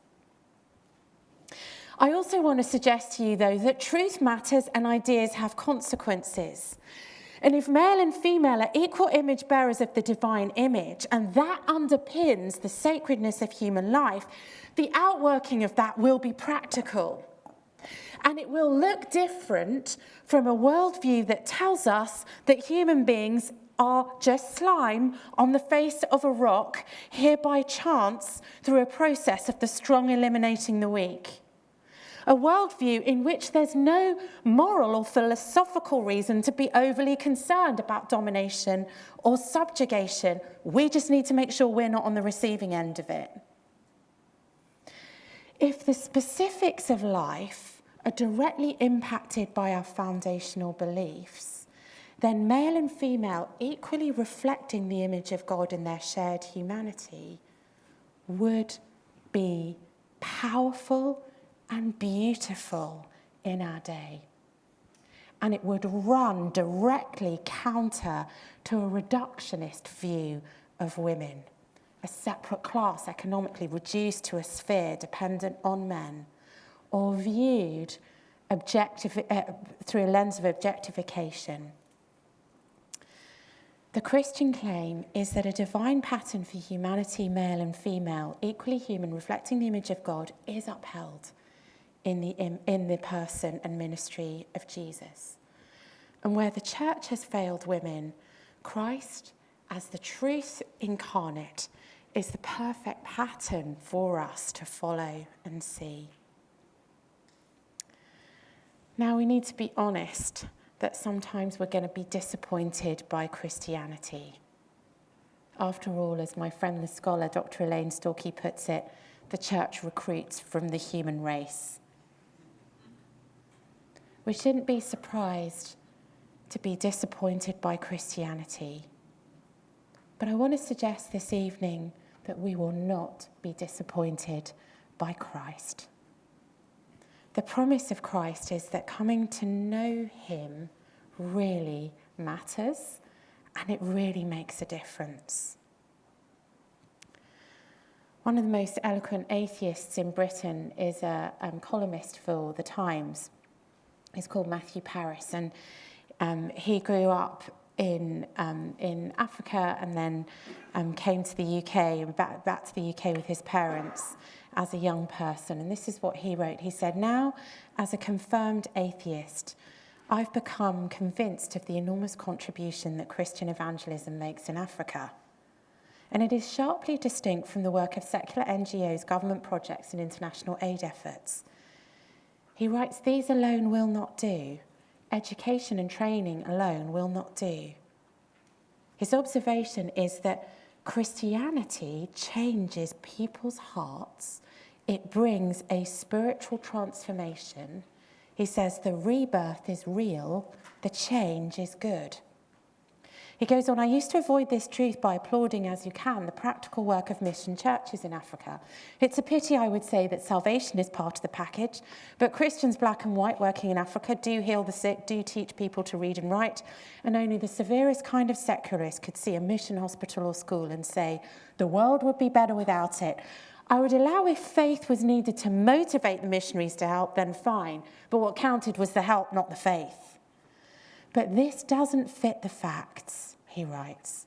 I also want to suggest to you, though, that truth matters and ideas have consequences. And if male and female are equal image bearers of the divine image, and that underpins the sacredness of human life, the outworking of that will be practical. And it will look different from a worldview that tells us that human beings are just slime on the face of a rock, here by chance through a process of the strong eliminating the weak. A worldview in which there's no moral or philosophical reason to be overly concerned about domination or subjugation. We just need to make sure we're not on the receiving end of it. If the specifics of life are directly impacted by our foundational beliefs, then male and female, equally reflecting the image of God in their shared humanity, would be powerful and beautiful in our day. And it would run directly counter to a reductionist view of women, a separate class economically reduced to a sphere dependent on men, or viewed through a lens of objectification. The Christian claim is that a divine pattern for humanity, male and female, equally human, reflecting the image of God, is upheld in the person and ministry of Jesus. And where the church has failed women, Christ, as the truth incarnate, is the perfect pattern for us to follow and see. Now, we need to be honest that sometimes we're going to be disappointed by Christianity. After all, as my friend the scholar, Dr. Elaine Storkey, puts it, the church recruits from the human race. We shouldn't be surprised to be disappointed by Christianity. But I want to suggest this evening that we will not be disappointed by Christ. The promise of Christ is that coming to know him really matters, and it really makes a difference. One of the most eloquent atheists in Britain is a columnist for The Times. He's called Matthew Paris, and he grew up in Africa and then came to the UK and back to the UK with his parents as a young person. And this is what he wrote. He said, "Now, as a confirmed atheist, I've become convinced of the enormous contribution that Christian evangelism makes in Africa. And it is sharply distinct from the work of secular NGOs, government projects, and international aid efforts." He writes, "These alone will not do. Education and training alone will not do." His observation is that Christianity changes people's hearts. It brings a spiritual transformation. He says the rebirth is real, the change is good. He goes on, "I used to avoid this truth by applauding as you can the practical work of mission churches in Africa. It's a pity, I would say, that salvation is part of the package, but Christians, black and white, working in Africa do heal the sick, do teach people to read and write, and only the severest kind of secularist could see a mission hospital or school and say, the world would be better without it. I would allow if faith was needed to motivate the missionaries to help, then fine, but what counted was the help, not the faith. But this doesn't fit the facts," he writes.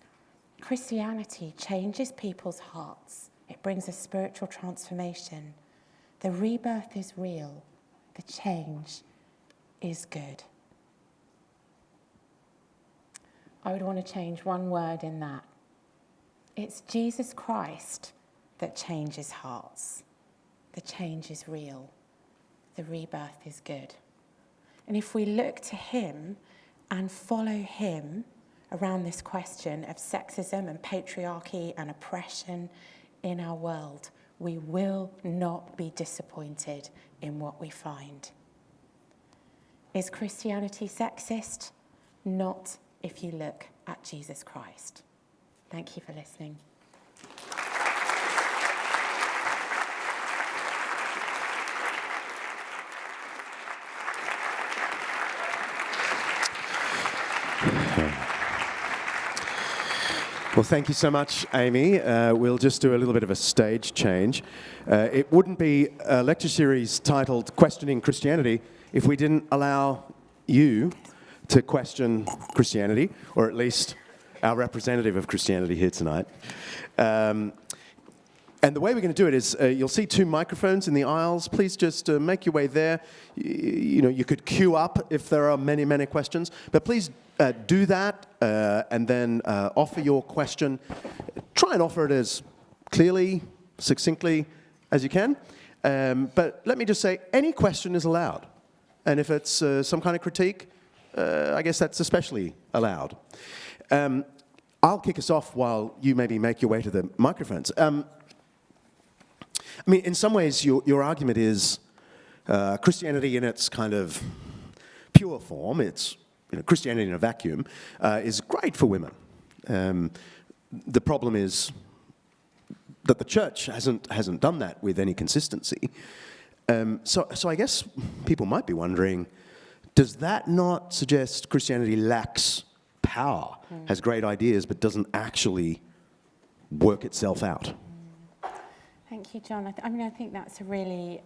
"Christianity changes people's hearts. It brings a spiritual transformation. The rebirth is real. The change is good." I would want to change one word in that. It's Jesus Christ that changes hearts. The change is real. The rebirth is good. And if we look to him and follow him around this question of sexism and patriarchy and oppression in our world, we will not be disappointed in what we find. Is Christianity sexist? Not if you look at Jesus Christ. Thank you for listening. Well, thank you so much, Amy. We'll just do a little bit of a stage change. It wouldn't be a lecture series titled Questioning Christianity if we didn't allow you to question Christianity, or at least our representative of Christianity here tonight. And the way we're going to do it is you'll see two microphones in the aisles. Please just make your way there. You could queue up if there are many, many questions. But please do that and then offer your question. Try and offer it as clearly, succinctly as you can. But let me just say, any question is allowed. And if it's some kind of critique, I guess that's especially allowed. I'll kick us off while you maybe make your way to the microphones. I mean, in some ways, your argument is Christianity in its kind of pure form, it's Christianity in a vacuum, is great for women. The problem is that the church hasn't done that with any consistency. So I guess people might be wondering, does that not suggest Christianity lacks power, has great ideas, but doesn't actually work itself out? Thank you, John. I think that's a really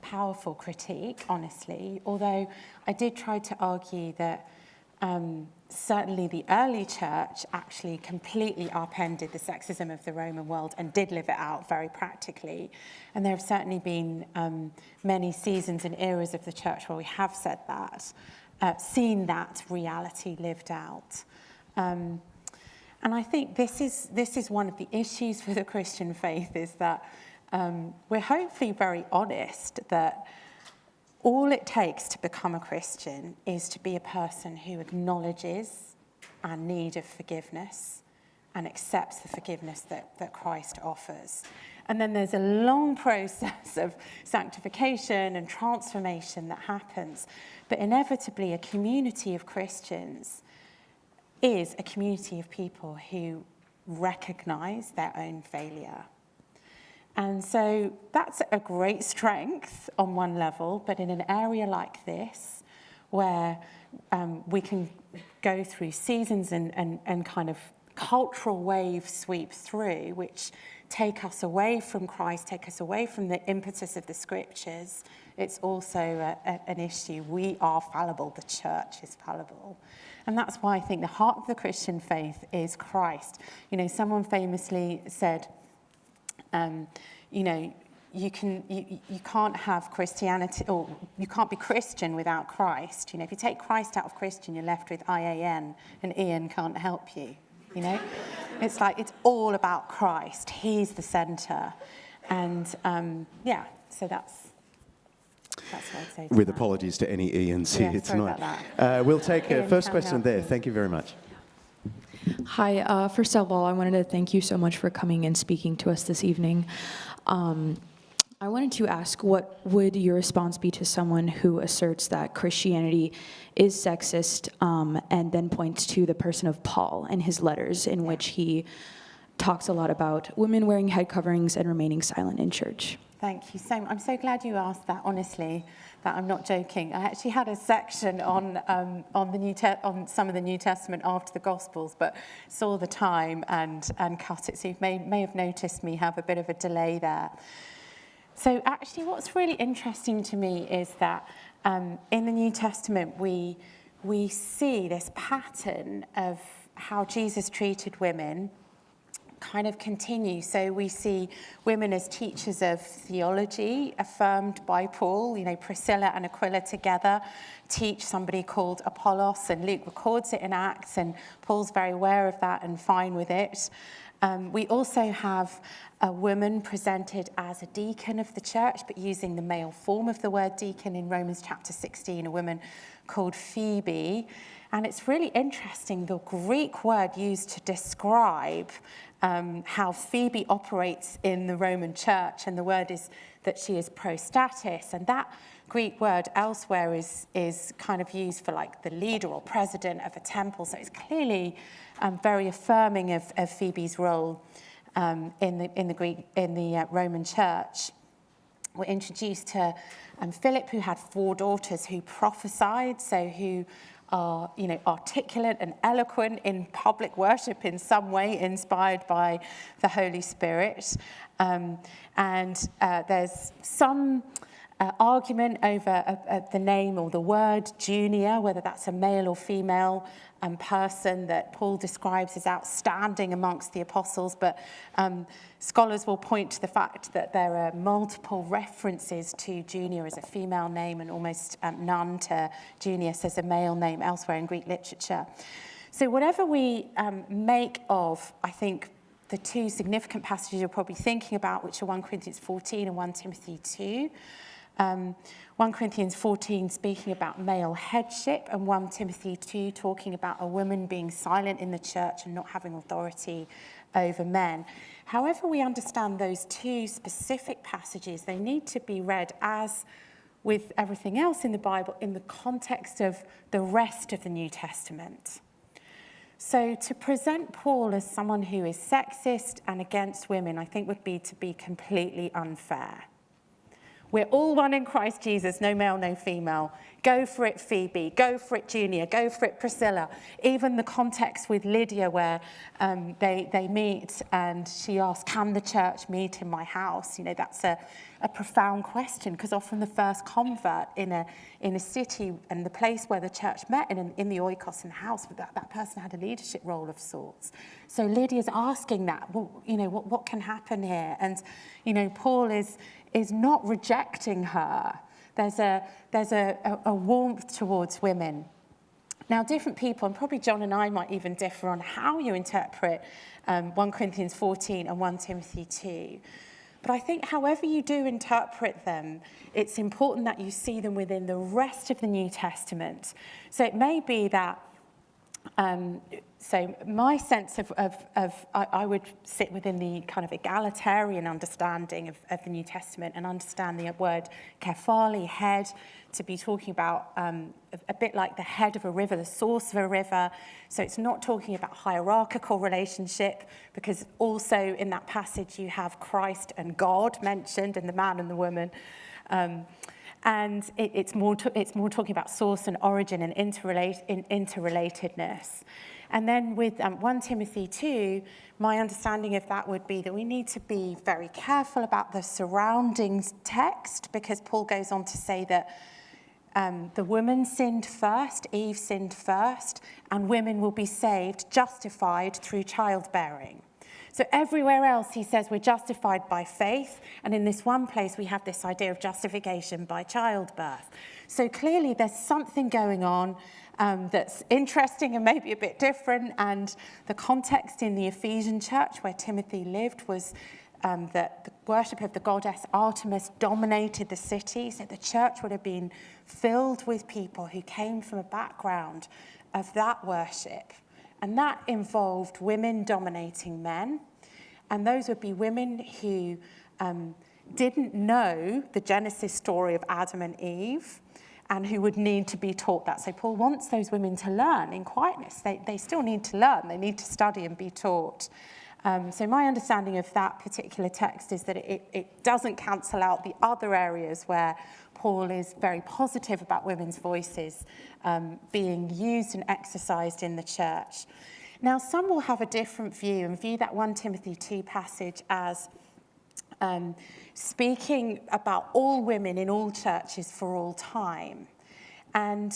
powerful critique, honestly, although I did try to argue that certainly the early church actually completely upended the sexism of the Roman world and did live it out very practically. And there have certainly been many seasons and eras of the church where we have said that, seen that reality lived out. And I think this is one of the issues for the Christian faith, is that we're hopefully very honest that all it takes to become a Christian is to be a person who acknowledges our need of forgiveness and accepts the forgiveness that Christ offers. And then there's a long process of sanctification and transformation that happens. But inevitably, a community of Christians is a community of people who recognize their own failure. And so that's a great strength on one level, but in an area like this, where we can go through seasons and kind of cultural waves sweep through, which take us away from Christ, take us away from the impetus of the scriptures, it's also an issue. We are fallible, the church is fallible. And that's why I think the heart of the Christian faith is Christ. You know, someone famously said, you know, you can't have Christianity, or you can't be Christian without Christ. You know, if you take Christ out of Christian, you're left with IAN, and Ian can't help you, you know? It's like, it's all about Christ. He's the centre. And, so that's what I'd say to With that. apologies to any Ians here sorry tonight. about that. We'll take a Ian, first can question help there. you. Thank you very much. Hi, first of all, I wanted to thank you so much for coming and speaking to us this evening. I wanted to ask, what would your response be to someone who asserts that Christianity is sexist, and then points to the person of Paul and his letters, in which he talks a lot about women wearing head coverings and remaining silent in church? Thank you so much. I'm so glad you asked that, honestly, that I'm not joking. I actually had a section on some of the New Testament after the Gospels, but saw the time and cut it. So you may have noticed me have a bit of a delay there. So actually what's really interesting to me is that in the New Testament we see this pattern of how Jesus treated women kind of continue. So we see women as teachers of theology, affirmed by Paul. You know, Priscilla and Aquila together teach somebody called Apollos, and Luke records it in Acts, and Paul's very aware of that and fine with it. We also have a woman presented as a deacon of the church, but using the male form of the word deacon in Romans chapter 16, a woman called Phoebe. And it's really interesting, the Greek word used to describe how Phoebe operates in the Roman church, and the word is that she is prostatis, and that Greek word elsewhere is kind of used for like the leader or president of a temple, so it's clearly very affirming of Phoebe's role in the Roman church. We're introduced to Philip, who had 4 daughters who prophesied, so who are, you know, articulate and eloquent in public worship in some way, inspired by the Holy Spirit. There's some argument over the name or the word junior, whether that's a male or female person that Paul describes as outstanding amongst the apostles, but scholars will point to the fact that there are multiple references to junior as a female name and almost none to junius as a male name elsewhere in Greek literature. So whatever we make of, I think, the 2 significant passages you're probably thinking about, which are 1 Corinthians 14 and 1 Timothy 2, 1 Corinthians 14 speaking about male headship, and 1 Timothy 2 talking about a woman being silent in the church and not having authority over men. However we understand those 2 specific passages, they need to be read, as with everything else in the Bible, in the context of the rest of the New Testament. So to present Paul as someone who is sexist and against women, I think would be to be completely unfair. We're all one in Christ Jesus, no male, no female. Go for it, Phoebe. Go for it, Junior. Go for it, Priscilla. Even the context with Lydia, where they meet and she asks, can the church meet in my house? You know, that's a profound question, because often the first convert in a city and the place where the church met, in the oikos, in the house, that person had a leadership role of sorts. So Lydia's asking that, well, you know, what can happen here? And, you know, Paul is not rejecting her. There's a warmth towards women. Now, different people, and probably John and I might even differ on how you interpret 1 Corinthians 14 and 1 Timothy 2. But I think however you do interpret them, it's important that you see them within the rest of the New Testament. So it may be that So my sense I would sit within the kind of egalitarian understanding of the New Testament and understand the word kephali, head, to be talking about a bit like the head of a river, the source of a river. So it's not talking about hierarchical relationship, because also in that passage you have Christ and God mentioned, and the man and the woman. And it's more talking about source and origin and interrelatedness. And then with 1 Timothy 2, my understanding of that would be that we need to be very careful about the surroundings text, because Paul goes on to say that the woman sinned first, Eve sinned first, and women will be saved, justified through childbearing. So everywhere else he says we're justified by faith, and in this one place we have this idea of justification by childbirth. So clearly there's something going on that's interesting and maybe a bit different, and the context in the Ephesian church where Timothy lived was that the worship of the goddess Artemis dominated the city, so the church would have been filled with people who came from a background of that worship. And that involved women dominating men. And those would be women who didn't know the Genesis story of Adam and Eve, and who would need to be taught that. So Paul wants those women to learn in quietness. They still need to learn. They need to study and be taught. So my understanding of that particular text is that it doesn't cancel out the other areas where Paul is very positive about women's voices being used and exercised in the church. Now, some will have a different view and view that 1 Timothy 2 passage as speaking about all women in all churches for all time. And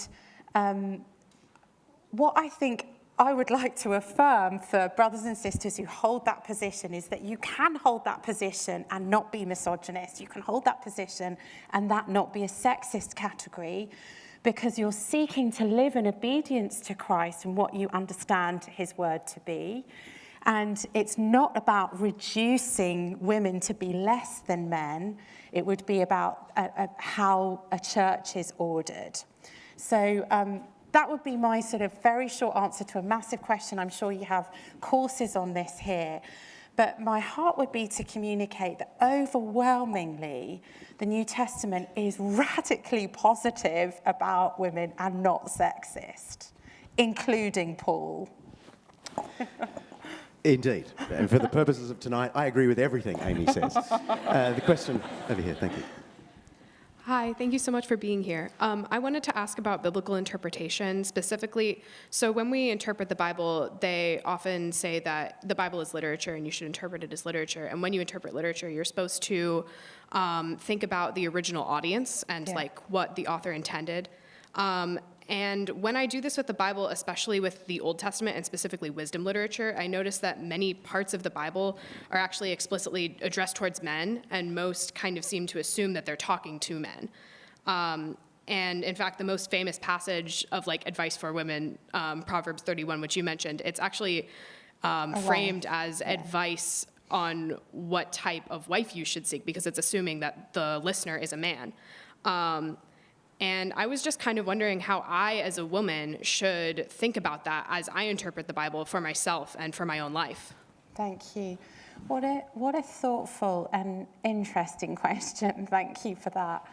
what I think I would like to affirm for brothers and sisters who hold that position is that you can hold that position and not be misogynist. You can hold that position and that not be a sexist category, because you're seeking to live in obedience to Christ and what you understand his word to be. And it's not about reducing women to be less than men. It would be about how a church is ordered. So that would be my sort of very short answer to a massive question. I'm sure you have courses on this here. But my heart would be to communicate that overwhelmingly the New Testament is radically positive about women and not sexist, including Paul. Indeed. And for the purposes of tonight, I agree with everything Amy says. The question over here, thank you. Hi, thank you so much for being here. I wanted to ask about biblical interpretation specifically. So when we interpret the Bible, they often say that the Bible is literature and you should interpret it as literature. And when you interpret literature, you're supposed to think about the original audience and like what the author intended. And when I do this with the Bible, especially with the Old Testament and specifically wisdom literature, I notice that many parts of the Bible are actually explicitly addressed towards men, and most kind of seem to assume that they're talking to men. And in fact, the most famous passage of like advice for women, Proverbs 31, which you mentioned, it's actually framed as advice on what type of wife you should seek, because it's assuming that the listener is a man. And I was just kind of wondering how I, as a woman, should think about that as I interpret the Bible for myself and for my own life. Thank you. What a thoughtful and interesting question. Thank you for that.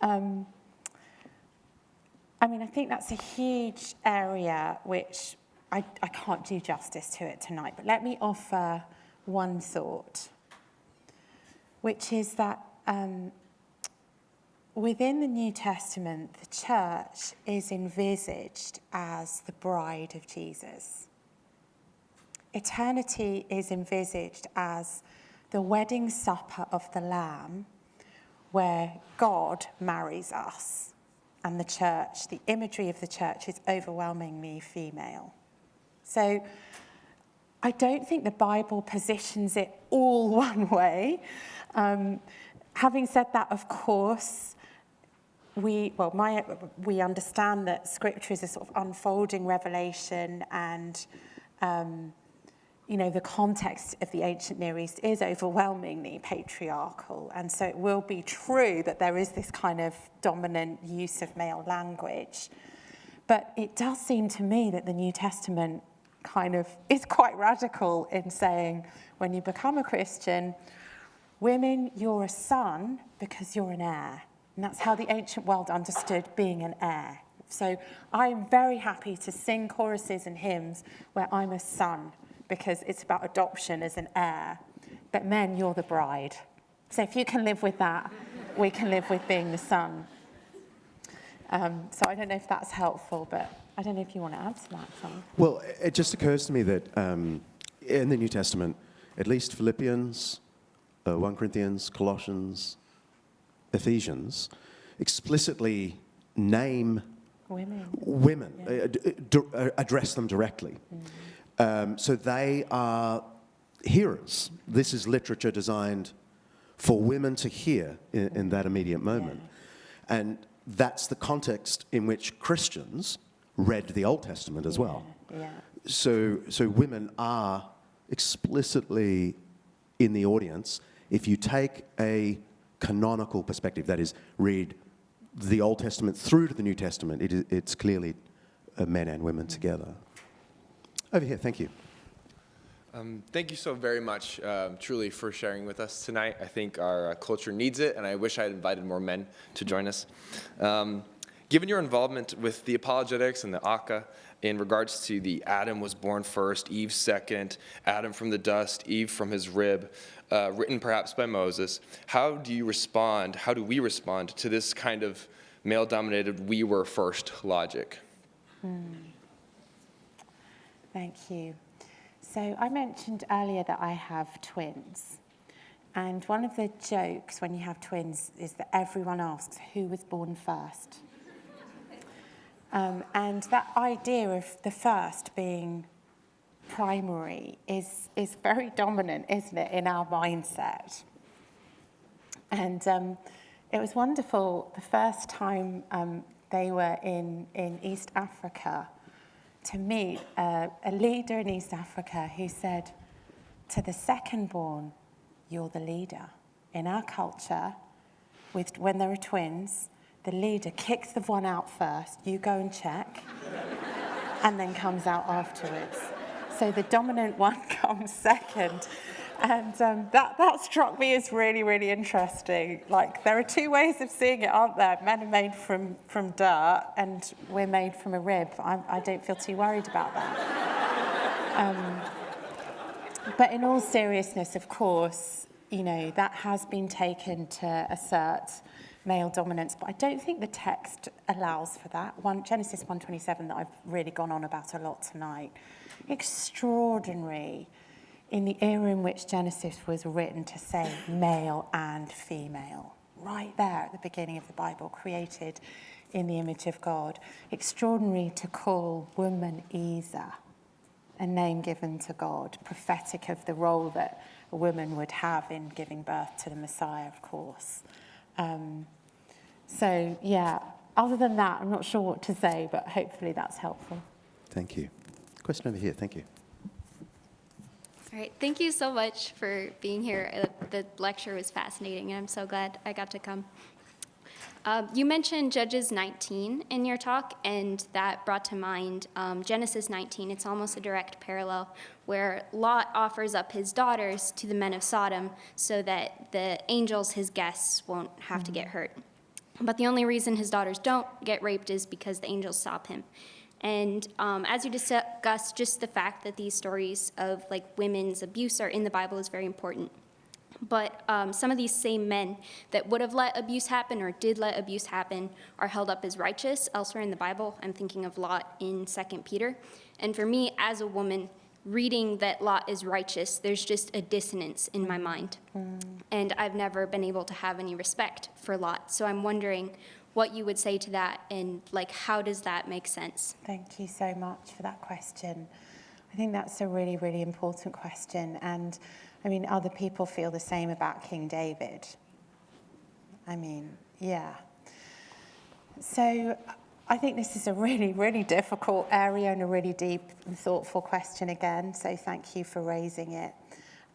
I mean, I think that's a huge area which I can't do justice to it tonight, but let me offer one thought, which is that within the New Testament, the church is envisaged as the bride of Jesus. Eternity is envisaged as the wedding supper of the Lamb, where God marries us, and the church, the imagery of the church is overwhelmingly female. So I don't think the Bible positions it all one way. Having said that, of course, we understand that Scripture is a sort of unfolding revelation, and the context of the ancient Near East is overwhelmingly patriarchal, and so it will be true that there is this kind of dominant use of male language. But it does seem to me that the New Testament kind of is quite radical in saying, when you become a Christian, women, you're a son because you're an heir. And that's how the ancient world understood being an heir. So I'm very happy to sing choruses and hymns where I'm a son, because it's about adoption as an heir. But men, you're the bride. So if you can live with that, we can live with being the son. So I don't know if that's helpful, but I don't know if you want to add to that, John. Well, it just occurs to me that in the New Testament, at least Philippians, 1 Corinthians, Colossians, Ephesians, explicitly name women, address them directly. So they are hearers. This is literature designed for women to hear in that immediate moment. Yeah. And that's the context in which Christians read the Old Testament as well. Yeah. So women are explicitly in the audience. If you take a canonical perspective, that is, read the Old Testament through to the New Testament, it's clearly men and women together. Over here, thank you. Thank you so very much, truly, for sharing with us tonight. I think our culture needs it, and I wish I had invited more men to join us. Given your involvement with the apologetics and the Akka in regards to the Adam was born first, Eve second, Adam from the dust, Eve from his rib, written perhaps by Moses, how do we respond to this kind of male-dominated we were first logic? Thank you. So I mentioned earlier that I have twins. And one of the jokes when you have twins is that everyone asks who was born first. And that idea of the first being primary is very dominant, isn't it, in our mindset? And it was wonderful the first time they were in East Africa to meet a leader in East Africa who said to the second-born, "You're the leader." In our culture, when there are twins, the leader kicks the one out first, you go and check, and then comes out afterwards. So the dominant one comes second. And that struck me as really, really interesting. Like, there are two ways of seeing it, aren't there? Men are made from dirt, and we're made from a rib. I don't feel too worried about that. But in all seriousness, of course, you know, that has been taken to assert male dominance, but I don't think the text allows for that. Genesis 1:27 that I've really gone on about a lot tonight. Extraordinary in the era in which Genesis was written to say male and female, right there at the beginning of the Bible, created in the image of God. Extraordinary to call woman Isa, a name given to God, prophetic of the role that a woman would have in giving birth to the Messiah, of course. So, yeah, other than that, I'm not sure what to say, but hopefully that's helpful. Thank you. Question over here, thank you. All right, thank you so much for being here. The lecture was fascinating, and I'm so glad I got to come. You mentioned Judges 19 in your talk, and that brought to mind Genesis 19. It's almost a direct parallel, where Lot offers up his daughters to the men of Sodom so that the angels, his guests, won't have to get hurt. But the only reason his daughters don't get raped is because the angels stop him. And as you discussed, just the fact that these stories of like women's abuse are in the Bible is very important. But some of these same men that would have let abuse happen or did let abuse happen are held up as righteous elsewhere in the Bible. I'm thinking of Lot in 2 Peter. And for me, as a woman, reading that Lot is righteous, there's just a dissonance in my mind. And I've never been able to have any respect for Lot. So I'm wondering what you would say to that, and like, how does that make sense? Thank you so much for that question. I think that's a really, really important question. And I mean, other people feel the same about King David. I mean, yeah. So I think this is a really, really difficult area and a really deep and thoughtful question again. So thank you for raising it.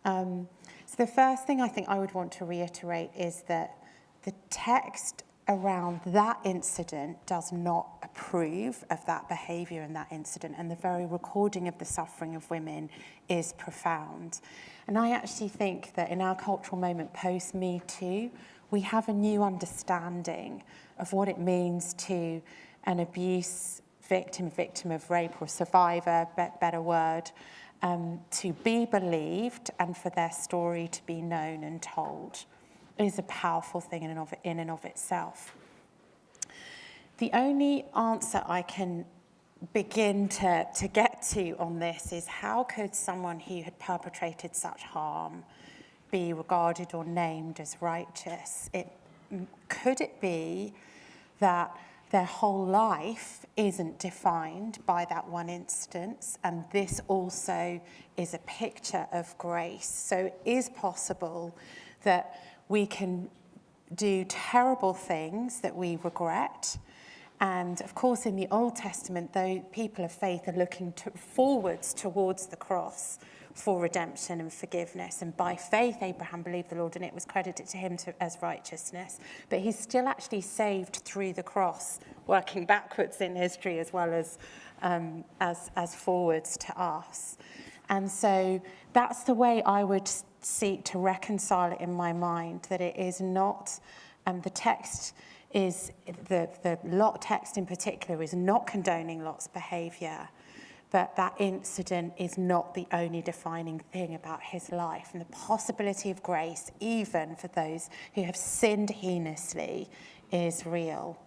So the first thing I think I would want to reiterate is that the text around that incident does not approve of that behaviour in that incident, and the very recording of the suffering of women is profound. And I actually think that in our cultural moment post-Me Too, we have a new understanding of what it means to an abuse victim of rape, or survivor, better word, to be believed and for their story to be known and told. Is a powerful thing in and of itself. The only answer I can begin to get to on this is, how could someone who had perpetrated such harm be regarded or named as righteous? Could it be that their whole life isn't defined by that one instance, and this also is a picture of grace? So it is possible that we can do terrible things that we regret. And of course, in the Old Testament, though, people of faith are looking forwards towards the cross for redemption and forgiveness. And by faith, Abraham believed the Lord, and it was credited to him as righteousness. But he's still actually saved through the cross, working backwards in history as well as forwards to us. And so that's the way I would seek to reconcile it in my mind, that it is not, the text is, the Lot text in particular is not condoning Lot's behaviour, but that incident is not the only defining thing about his life, and the possibility of grace, even for those who have sinned heinously, is real.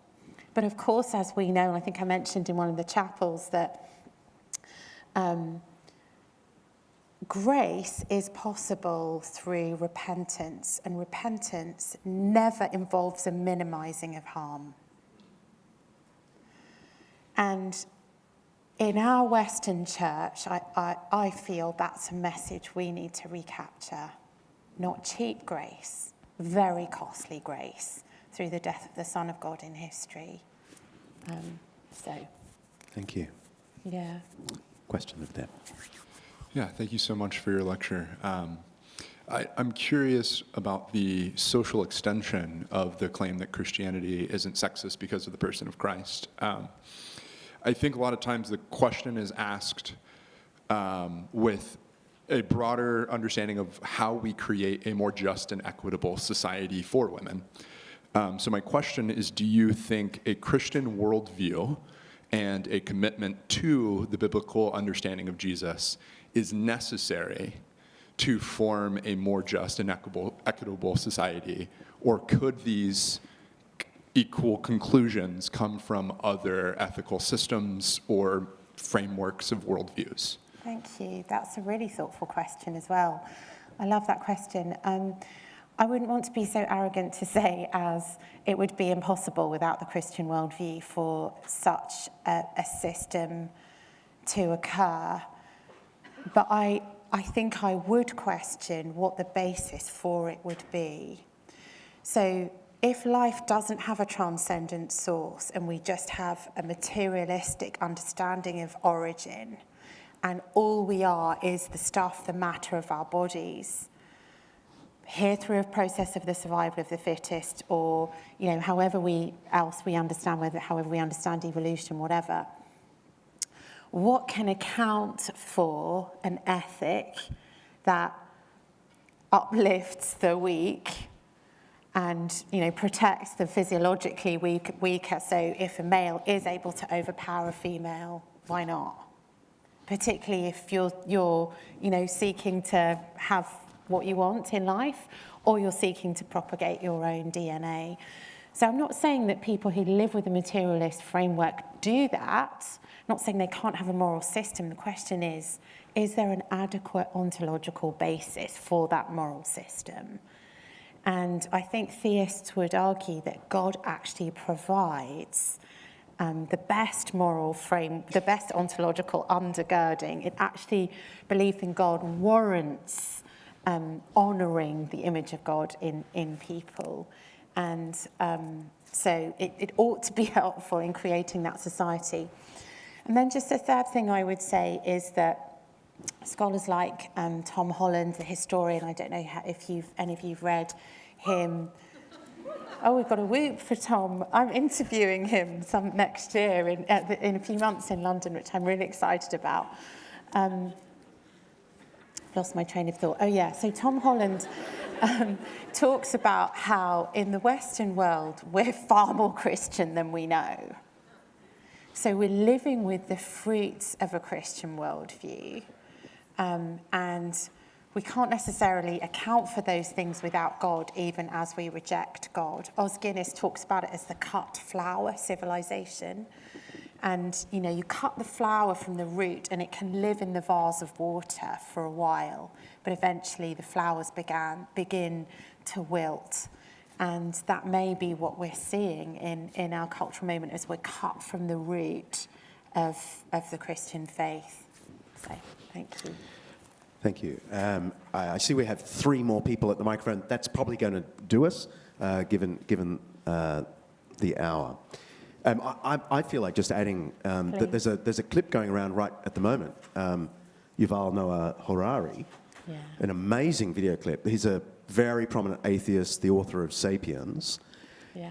But of course, as we know, and I think I mentioned in one of the chapels, that grace is possible through repentance, and repentance never involves a minimizing of harm. And in our Western church, I feel that's a message we need to recapture. Not cheap grace, very costly grace through the death of the Son of God in history. Thank you. Yeah. Question of that. Yeah, thank you so much for your lecture. I'm curious about the social extension of the claim that Christianity isn't sexist because of the person of Christ. I think a lot of times the question is asked with a broader understanding of how we create a more just and equitable society for women. So my question is, do you think a Christian worldview and a commitment to the biblical understanding of Jesus is necessary to form a more just and equitable society? Or could these equal conclusions come from other ethical systems or frameworks of worldviews? Thank you. That's a really thoughtful question as well. I love that question. I wouldn't want to be so arrogant to say as it would be impossible without the Christian worldview for such a system to occur. But I think I would question what the basis for it would be. So if life doesn't have a transcendent source and we just have a materialistic understanding of origin, and all we are is the stuff, the matter of our bodies, here through a process of the survival of the fittest, or however we understand, however we understand evolution, whatever, what can account for an ethic that uplifts the weak and protects the physiologically weaker? So if a male is able to overpower a female, why not? Particularly if you're seeking to have what you want in life, or you're seeking to propagate your own DNA. So I'm not saying that people who live with a materialist framework do that. I'm not saying they can't have a moral system. The question is there an adequate ontological basis for that moral system? And I think theists would argue that God actually provides the best moral frame, the best ontological undergirding. It actually, belief in God warrants honouring the image of God in people. And so it ought to be helpful in creating that society. And then just a third thing I would say is that scholars like Tom Holland, the historian, I don't know if any of you've read him, Oh, we've got a whoop for Tom. I'm interviewing him next year in a few months in London, which I'm really excited about. Lost my train of thought. Oh, yeah. So Tom Holland talks about how in the Western world, we're far more Christian than we know. So we're living with the fruits of a Christian worldview. And we can't necessarily account for those things without God, even as we reject God. Os Guinness talks about it as the cut flower civilization. And, you know, you cut the flower from the root and it can live in the vase of water for a while. But eventually the flowers begin to wilt. And that may be what we're seeing in our cultural moment as we're cut from the root of the Christian faith. So, thank you. Thank you. I see we have 3 more people at the microphone. That's probably going to do us, given the hour. I feel like just adding that there's a clip going around right at the moment. Yuval Noah Harari, an amazing video clip. He's a very prominent atheist, the author of *Sapiens*,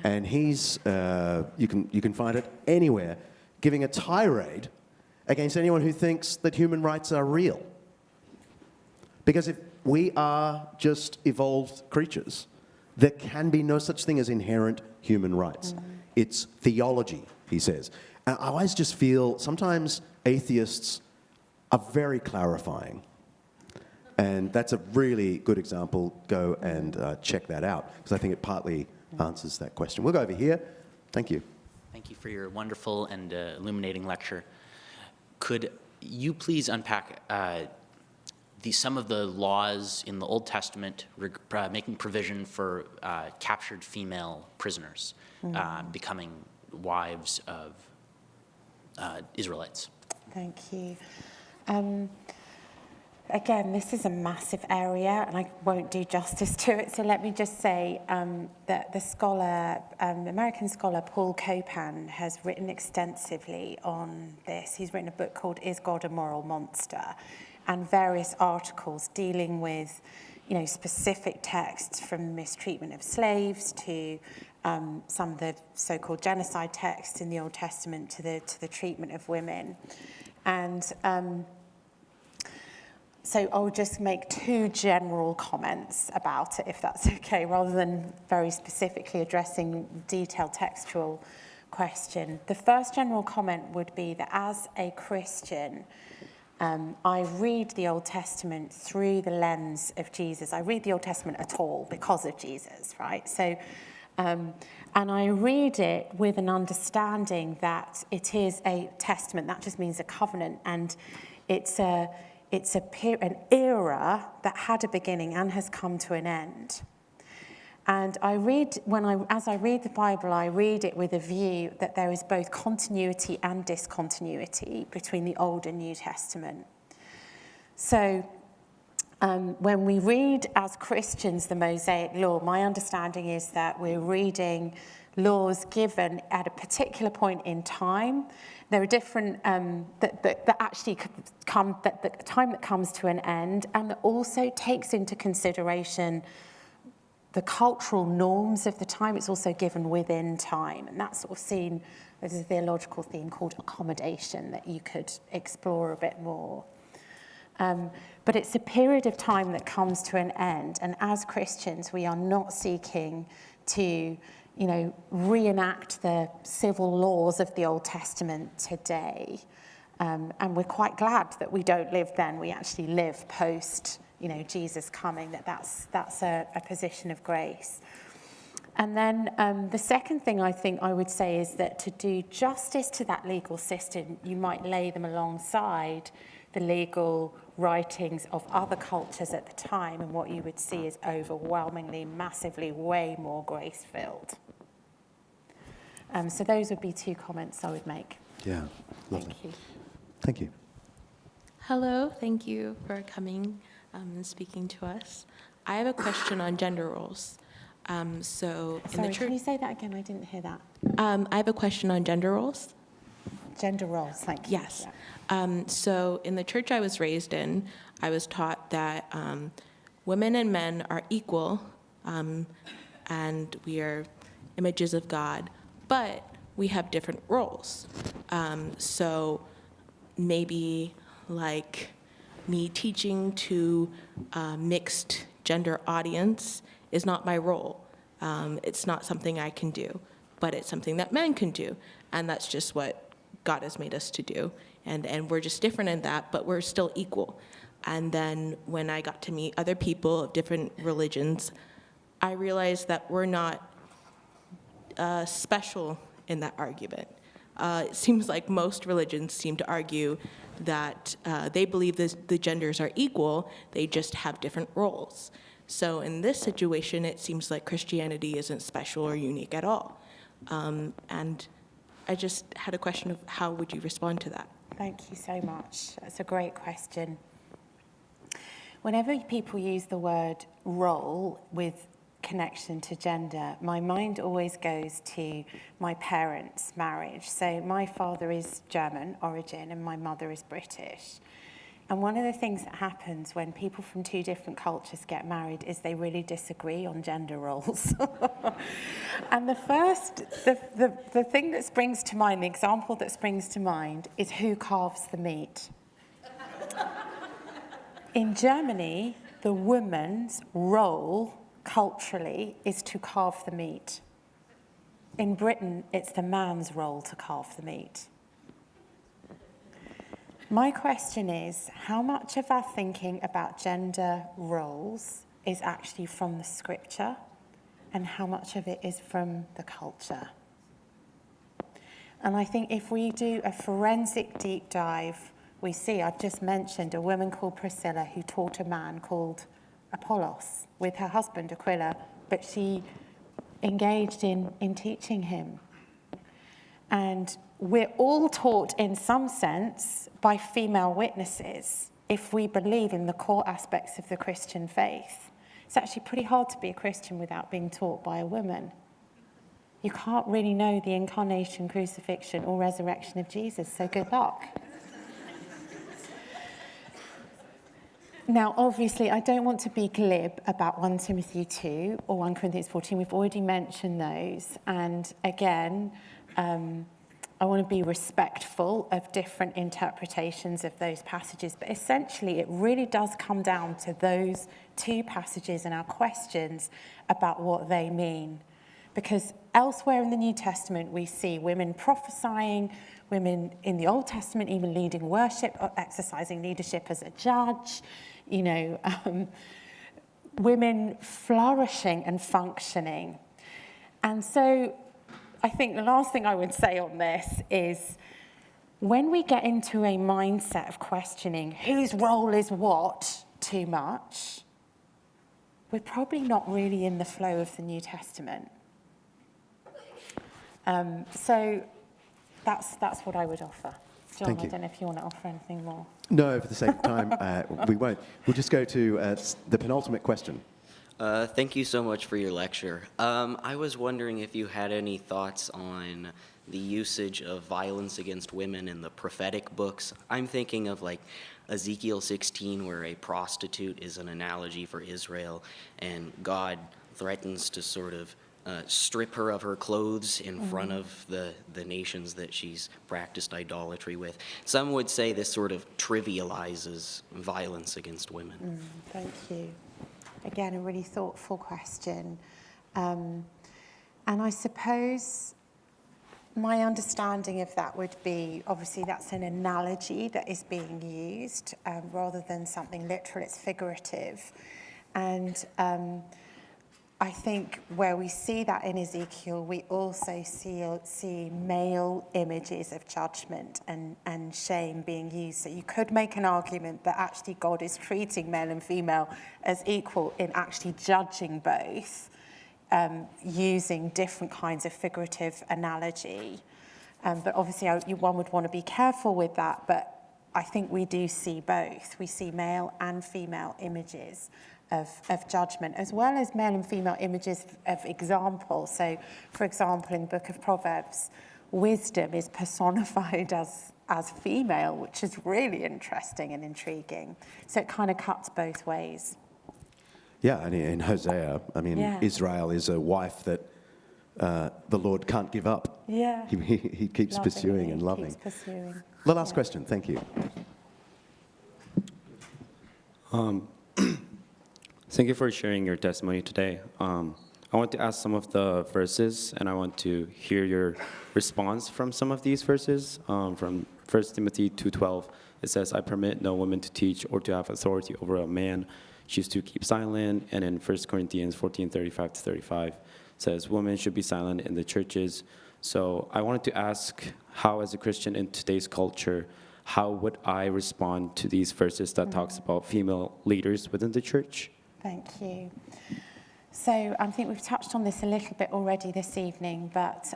and he's you can find it anywhere, giving a tirade against anyone who thinks that human rights are real. Because if we are just evolved creatures, there can be no such thing as inherent human rights. It's theology, he says. And I always just feel sometimes atheists are very clarifying. And that's a really good example. Go and check that out, because I think it partly answers that question. We'll go over here. Thank you. Thank you for your wonderful and illuminating lecture. Could you please unpack some of the laws in the Old Testament making provision for captured female prisoners becoming wives of Israelites? Thank you. Again, this is a massive area, and I won't do justice to it. So let me just say that the scholar, American scholar Paul Copan, has written extensively on this. He's written a book called "Is God a Moral Monster?" and various articles dealing with, you know, specific texts from mistreatment of slaves to some of the so-called genocide texts in the Old Testament to the treatment of women, and. So I'll just make 2 general comments about it, if that's okay, rather than very specifically addressing detailed textual question. The first general comment would be that as a Christian, I read the Old Testament through the lens of Jesus. I read the Old Testament at all because of Jesus, right? So, and I read it with an understanding that it is a testament. That just means a covenant, and it's an era that had a beginning and has come to an end. And as I read the Bible, I read it with a view that there is both continuity and discontinuity between the Old and New Testament. So when we read as Christians the Mosaic Law, my understanding is that we're reading laws given at a particular point in time. There are different that actually come, that the time that comes to an end, and that also takes into consideration the cultural norms of the time. It's also given within time, and that's sort of seen as a theological theme called accommodation that you could explore a bit more. But it's a period of time that comes to an end, and as Christians, we are not seeking to, you know, reenact the civil laws of the Old Testament today. And we're quite glad that we don't live then. We actually live post, you know, Jesus coming, that's a position of grace. And then the second thing I think I would say is that to do justice to that legal system, you might lay them alongside the legal writings of other cultures at the time, and what you would see is overwhelmingly, massively, way more grace-filled. So those would be 2 comments I would make. Yeah, lovely. Thank you. Thank you. Hello, thank you for coming and speaking to us. I have a question on gender roles. Sorry, can you say that again? I didn't hear that. I have a question on gender roles. Gender roles, thank you. Yes. So in the church I was raised in, I was taught that women and men are equal and we are images of God, but we have different roles. So maybe like me teaching to a mixed gender audience is not my role. It's not something I can do, but it's something that men can do. And that's just what God has made us to do. And we're just different in that, but we're still equal. And then when I got to meet other people of different religions, I realized that we're not special in that argument. It seems like most religions seem to argue that they believe the genders are equal, they just have different roles. So in this situation, it seems like Christianity isn't special or unique at all. And I just had a question of how would you respond to that? Thank you so much. That's a great question. Whenever people use the word role with connection to gender, my mind always goes to my parents' marriage. So my father is German origin and my mother is British. And one of the things that happens when people from two different cultures get married is they really disagree on gender roles. And the thing that springs to mind, the example that springs to mind is who carves the meat. In Germany, the woman's role culturally is to carve the meat. In Britain, it's the man's role to carve the meat. My question is, how much of our thinking about gender roles is actually from the scripture, and how much of it is from the culture? And I think if we do a forensic deep dive, we see, I've just mentioned a woman called Priscilla who taught a man called Apollos with her husband Aquila, but she engaged in teaching him. And we're all taught in some sense by female witnesses if we believe in the core aspects of the Christian faith. It's actually pretty hard to be a Christian without being taught by a woman. You can't really know the incarnation, crucifixion, or resurrection of Jesus, so good luck. Now, obviously, I don't want to be glib about 1 Timothy 2 or 1 Corinthians 14. We've already mentioned those. And again, I want to be respectful of different interpretations of those passages. But essentially, it really does come down to those two passages and our questions about what they mean. Because elsewhere in the New Testament, we see women prophesying, women in the Old Testament even leading worship, or exercising leadership as a judge, women flourishing and functioning. And so I think the last thing I would say on this is when we get into a mindset of questioning whose role is what too much, we're probably not really in the flow of the New Testament. So that's what I would offer. John, Thank I you. don't know if you want to offer anything more. No, for the sake of time, we won't. We'll just go to the penultimate question. Thank you so much for your lecture. I was wondering if you had any thoughts on the usage of violence against women in the prophetic books. I'm thinking of like Ezekiel 16, where a prostitute is an analogy for Israel, and God threatens to sort of strip her of her clothes in front of the nations that she's practiced idolatry with. Some would say this sort of trivializes violence against women. Thank you. Again, a really thoughtful question. And I suppose my understanding of that would be, obviously that's an analogy that is being used rather than something literal, it's figurative. And I think where we see that in Ezekiel, we also see male images of judgment and shame being used. So you could make an argument that actually God is treating male and female as equal in actually judging both, using different kinds of figurative analogy. But obviously one would want to be careful with that, but I think we do see both. We see male and female images of judgment, as well as male and female images of example. So, for example, in the book of Proverbs, wisdom is personified as female, which is really interesting and intriguing. So it kind of cuts both ways. Yeah, and in Hosea, I mean, Yeah. Israel is a wife that the Lord can't give up. Yeah. He keeps Loving, pursuing and loving. Keeps pursuing. The last Yeah. question, thank you. Thank you for sharing your testimony today. I want to ask some of the verses, and I want to hear your response from some of these verses. From 1 Timothy 2:12, it says, "I permit no woman to teach or to have authority over a man. She is to keep silent." And in 1 Corinthians 14:35-35, it says, "Women should be silent in the churches." So I wanted to ask, how as a Christian in today's culture, how would I respond to these verses that talks about female leaders within the church? Thank you. So I think we've touched on this a little bit already this evening, but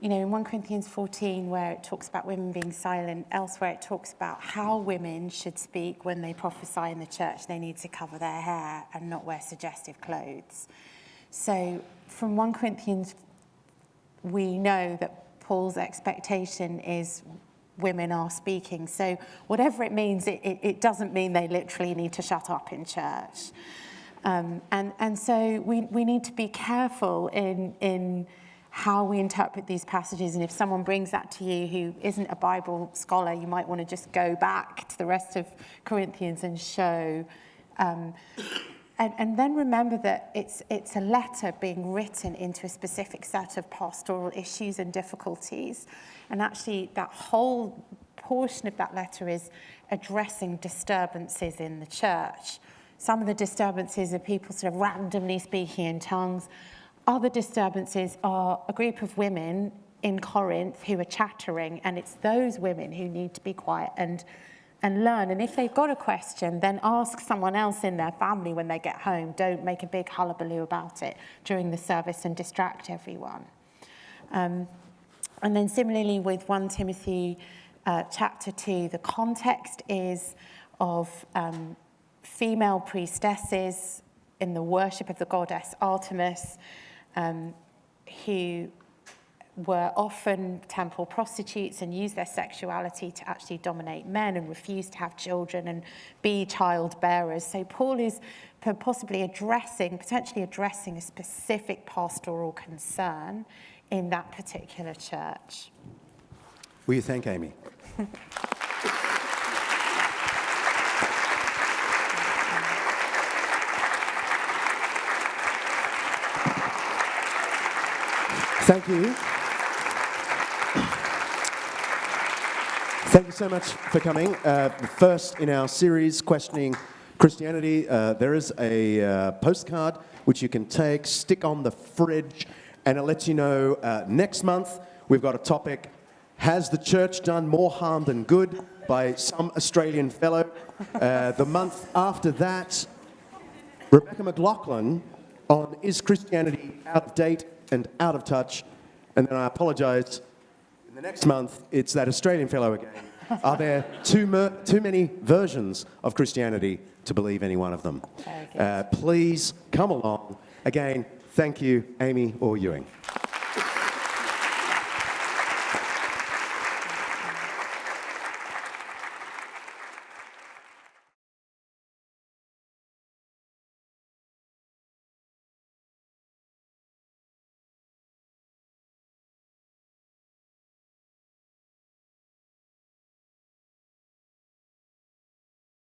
you know, in 1 Corinthians 14, where it talks about women being silent, elsewhere it talks about how women should speak when they prophesy in the church. They need to cover their hair and not wear suggestive clothes. So from 1 Corinthians, we know that Paul's expectation is women are speaking. So whatever it means, it doesn't mean they literally need to shut up in church. And so we need to be careful in how we interpret these passages. And if someone brings that to you who isn't a Bible scholar, you might want to just go back to the rest of Corinthians and show. And then remember that it's a letter being written into a specific set of pastoral issues and difficulties. And actually, that whole portion of that letter is addressing disturbances in the church. Some of the disturbances are people sort of randomly speaking in tongues. Other disturbances are a group of women in Corinth who are chattering, and it's those women who need to be quiet and learn. And if they've got a question, then ask someone else in their family when they get home. Don't make a big hullabaloo about it during the service and distract everyone. And then similarly with 1 Timothy chapter 2, the context is of female priestesses in the worship of the goddess Artemis, who were often temple prostitutes and used their sexuality to actually dominate men and refused to have children and be child bearers. So Paul is potentially addressing a specific pastoral concern in that particular church. Will you thank Amy? Thank you. Thank you so much for coming. First in our series, Questioning Christianity, there is a postcard which you can take, stick on the fridge, and it lets you know next month we've got a topic, Has the Church Done More Harm Than Good? By some Australian fellow. The month after that, Rebecca McLaughlin on Is Christianity Out of Date and Out of Touch? And then I apologise, in the next month, it's that Australian fellow again. Are there too many versions of Christianity to believe any one of them? Please come along. Again, thank you, Amy Orr-Ewing.